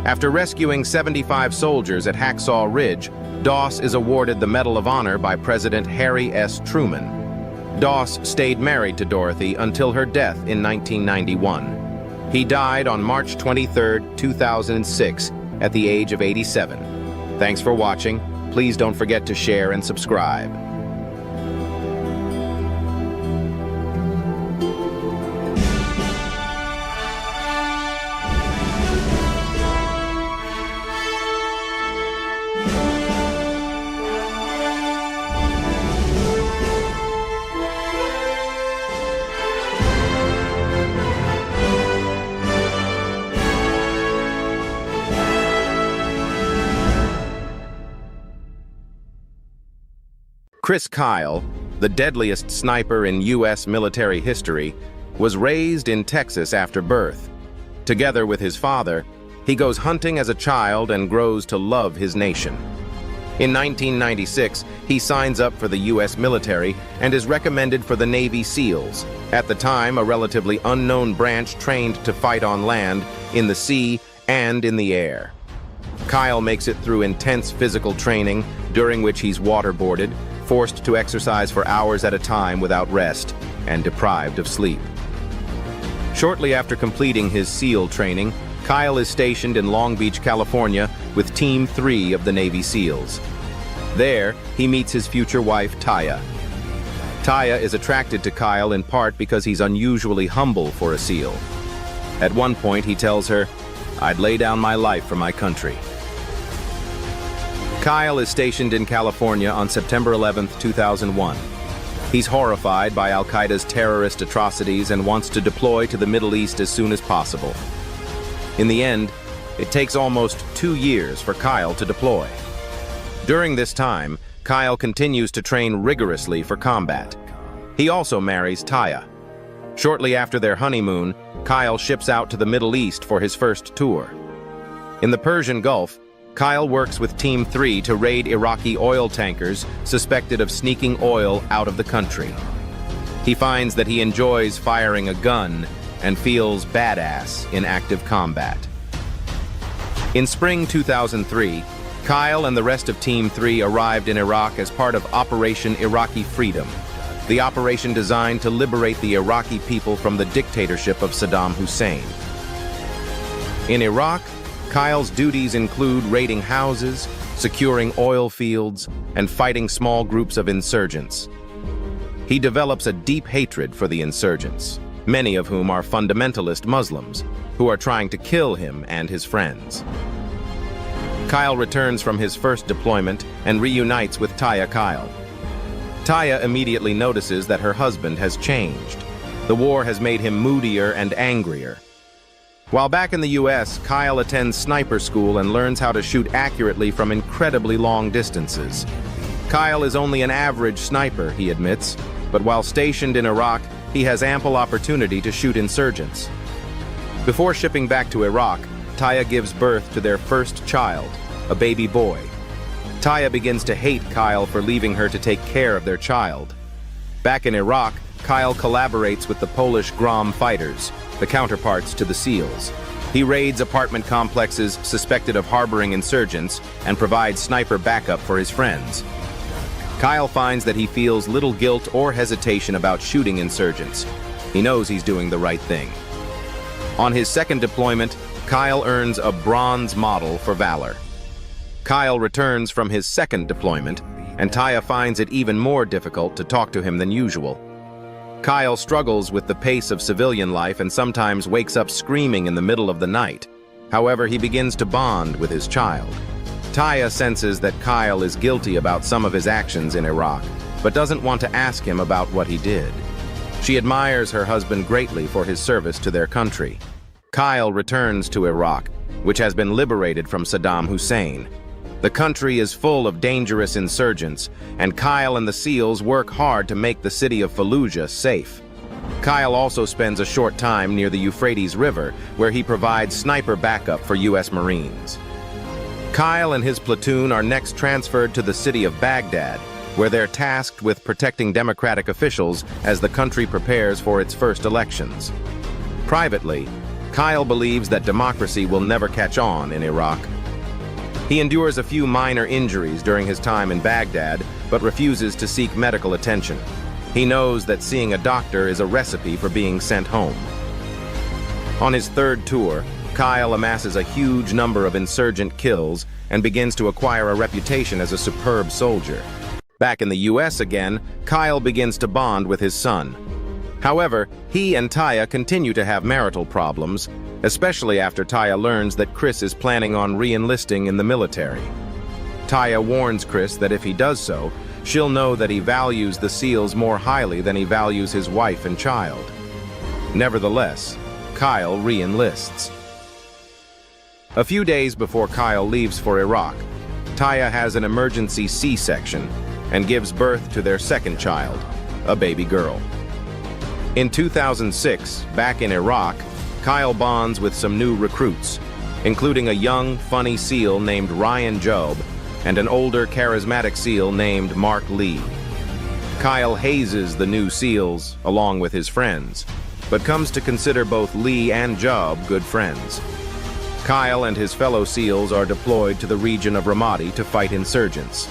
O: After rescuing 75 soldiers at Hacksaw Ridge, Doss is awarded the Medal of Honor by President Harry S. Truman. Doss stayed married to Dorothy until her death in 1991. He died on March 23, 2006, at the age of 87. Thanks for watching. Please don't forget to share and subscribe. Chris Kyle, the deadliest sniper in U.S. military history, was raised in Texas after birth. Together with his father, he goes hunting as a child and grows to love his nation. In 1996, he signs up for the U.S. military and is recommended for the Navy SEALs, at the time a relatively unknown branch trained to fight on land, in the sea, and in the air. Kyle makes it through intense physical training, during which he's waterboarded, forced to exercise for hours at a time without rest, and deprived of sleep. Shortly after completing his SEAL training, Kyle is stationed in Long Beach, California, with Team 3 of the Navy SEALs. There, he meets his future wife, Taya. Taya is attracted to Kyle in part because he's unusually humble for a SEAL. At one point, he tells her, "I'd lay down my life for my country." Kyle is stationed in California on September 11, 2001. He's horrified by Al-Qaeda's terrorist atrocities and wants to deploy to the Middle East as soon as possible. In the end, it takes almost 2 years for Kyle to deploy. During this time, Kyle continues to train rigorously for combat. He also marries Taya. Shortly after their honeymoon, Kyle ships out to the Middle East for his first tour. In the Persian Gulf, Kyle works with Team 3 to raid Iraqi oil tankers suspected of sneaking oil out of the country. He finds that he enjoys firing a gun and feels badass in active combat. In spring 2003, Kyle and the rest of Team 3 arrived in Iraq as part of Operation Iraqi Freedom, the operation designed to liberate the Iraqi people from the dictatorship of Saddam Hussein. In Iraq, Kyle's duties include raiding houses, securing oil fields, and fighting small groups of insurgents. He develops a deep hatred for the insurgents, many of whom are fundamentalist Muslims, who are trying to kill him and his friends. Kyle returns from his first deployment and reunites with Taya Kyle. Taya immediately notices that her husband has changed. The war has made him moodier and angrier. While back in the U.S., Kyle attends sniper school and learns how to shoot accurately from incredibly long distances. Kyle is only an average sniper, he admits, but while stationed in Iraq, he has ample opportunity to shoot insurgents. Before shipping back to Iraq, Taya gives birth to their first child, a baby boy. Taya begins to hate Kyle for leaving her to take care of their child. Back in Iraq, Kyle collaborates with the Polish Grom fighters, the counterparts to the SEALs. He raids apartment complexes suspected of harboring insurgents and provides sniper backup for his friends. Kyle finds that he feels little guilt or hesitation about shooting insurgents. He knows he's doing the right thing. On his second deployment, Kyle earns a bronze model for valor. Kyle returns from his second deployment, and Taya finds it even more difficult to talk to him than usual. Kyle struggles with the pace of civilian life and sometimes wakes up screaming in the middle of the night. However, he begins to bond with his child. Taya senses that Kyle is guilty about some of his actions in Iraq, but doesn't want to ask him about what he did. She admires her husband greatly for his service to their country. Kyle returns to Iraq, which has been liberated from Saddam Hussein. The country is full of dangerous insurgents, and Kyle and the SEALs work hard to make the city of Fallujah safe. Kyle also spends a short time near the Euphrates River, where he provides sniper backup for U.S. Marines. Kyle and his platoon are next transferred to the city of Baghdad, where they're tasked with protecting democratic officials as the country prepares for its first elections. Privately, Kyle believes that democracy will never catch on in Iraq. He endures a few minor injuries during his time in Baghdad, but refuses to seek medical attention. He knows that seeing a doctor is a recipe for being sent home. On his third tour, Kyle amasses a huge number of insurgent kills and begins to acquire a reputation as a superb soldier. Back in the U.S. again, Kyle begins to bond with his son. However, he and Taya continue to have marital problems, especially after Taya learns that Chris is planning on re-enlisting in the military. Taya warns Chris that if he does so, she'll know that he values the SEALs more highly than he values his wife and child. Nevertheless, Kyle re-enlists. A few days before Kyle leaves for Iraq, Taya has an emergency C-section and gives birth to their second child, a baby girl. In 2006, back in Iraq, Kyle bonds with some new recruits, including a young, funny SEAL named Ryan Job and an older, charismatic SEAL named Mark Lee. Kyle hazes the new SEALs along with his friends, but comes to consider both Lee and Job good friends. Kyle and his fellow SEALs are deployed to the region of Ramadi to fight insurgents.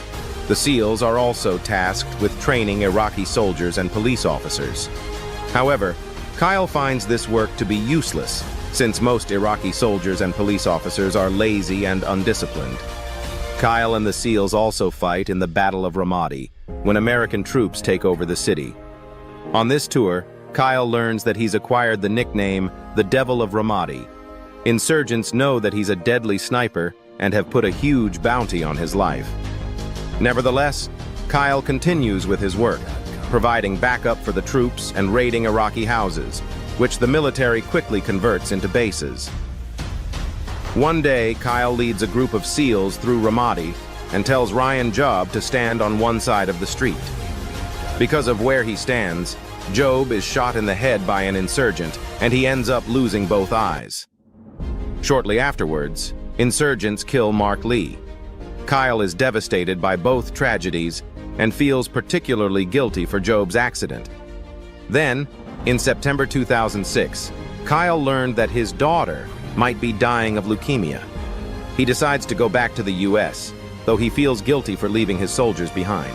O: The SEALs are also tasked with training Iraqi soldiers and police officers. However, Kyle finds this work to be useless, since most Iraqi soldiers and police officers are lazy and undisciplined. Kyle and the SEALs also fight in the Battle of Ramadi, when American troops take over the city. On this tour, Kyle learns that he's acquired the nickname the Devil of Ramadi. Insurgents know that he's a deadly sniper and have put a huge bounty on his life. Nevertheless, Kyle continues with his work, providing backup for the troops and raiding Iraqi houses, which the military quickly converts into bases. One day, Kyle leads a group of SEALs through Ramadi and tells Ryan Job to stand on one side of the street. Because of where he stands, Job is shot in the head by an insurgent, and he ends up losing both eyes. Shortly afterwards, insurgents kill Mark Lee. Kyle is devastated by both tragedies and feels particularly guilty for Job's accident. Then, in September 2006, Kyle learned that his daughter might be dying of leukemia. He decides to go back to the U.S., though he feels guilty for leaving his soldiers behind.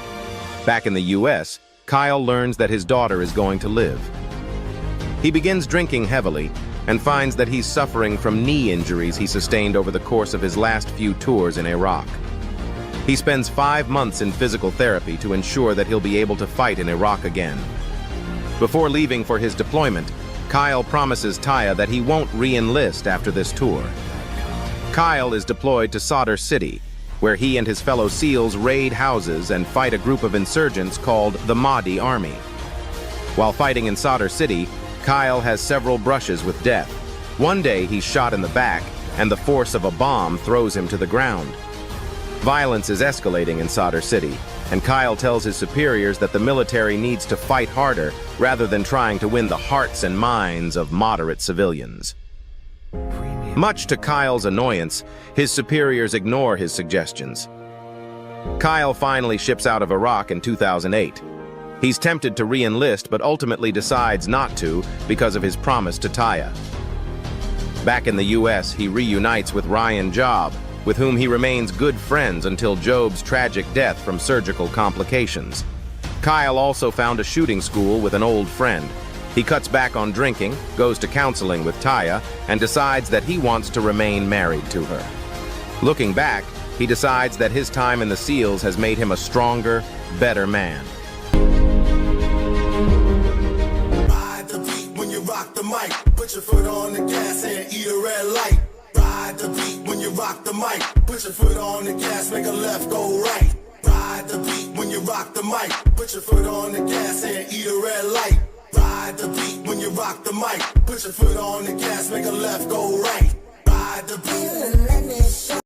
O: Back in the U.S., Kyle learns that his daughter is going to live. He begins drinking heavily and finds that he's suffering from knee injuries he sustained over the course of his last few tours in Iraq. He spends 5 months in physical therapy to ensure that he'll be able to fight in Iraq again. Before leaving for his deployment, Kyle promises Taya that he won't re-enlist after this tour. Kyle is deployed to Sadr City, where he and his fellow SEALs raid houses and fight a group of insurgents called the Mahdi Army. While fighting in Sadr City, Kyle has several brushes with death. One day he's shot in the back, and the force of a bomb throws him to the ground. Violence is escalating in Sadr City, and Kyle tells his superiors that the military needs to fight harder rather than trying to win the hearts and minds of moderate civilians. Much to Kyle's annoyance, his superiors ignore his suggestions. Kyle finally ships out of Iraq in 2008. He's tempted to re-enlist, but ultimately decides not to because of his promise to Taya. Back in the U.S., he reunites with Ryan Job, with whom he remains good friends until Job's tragic death from surgical complications. Kyle also found a shooting school with an old friend. He cuts back on drinking, goes to counseling with Taya, and decides that he wants to remain married to her. Looking back, he decides that his time in the SEALs has made him a stronger, better man.
T: Ride the beat when you rock the mic. Put your foot on the gas and eat a red light. Ride the beat when you rock the mic. Put your foot on the gas, make a left, go right. Ride the beat when you rock the mic. Put your foot on the gas and eat a red light. Ride rock the mic. Put your foot on the gas, make a left, go right. Ride the beat.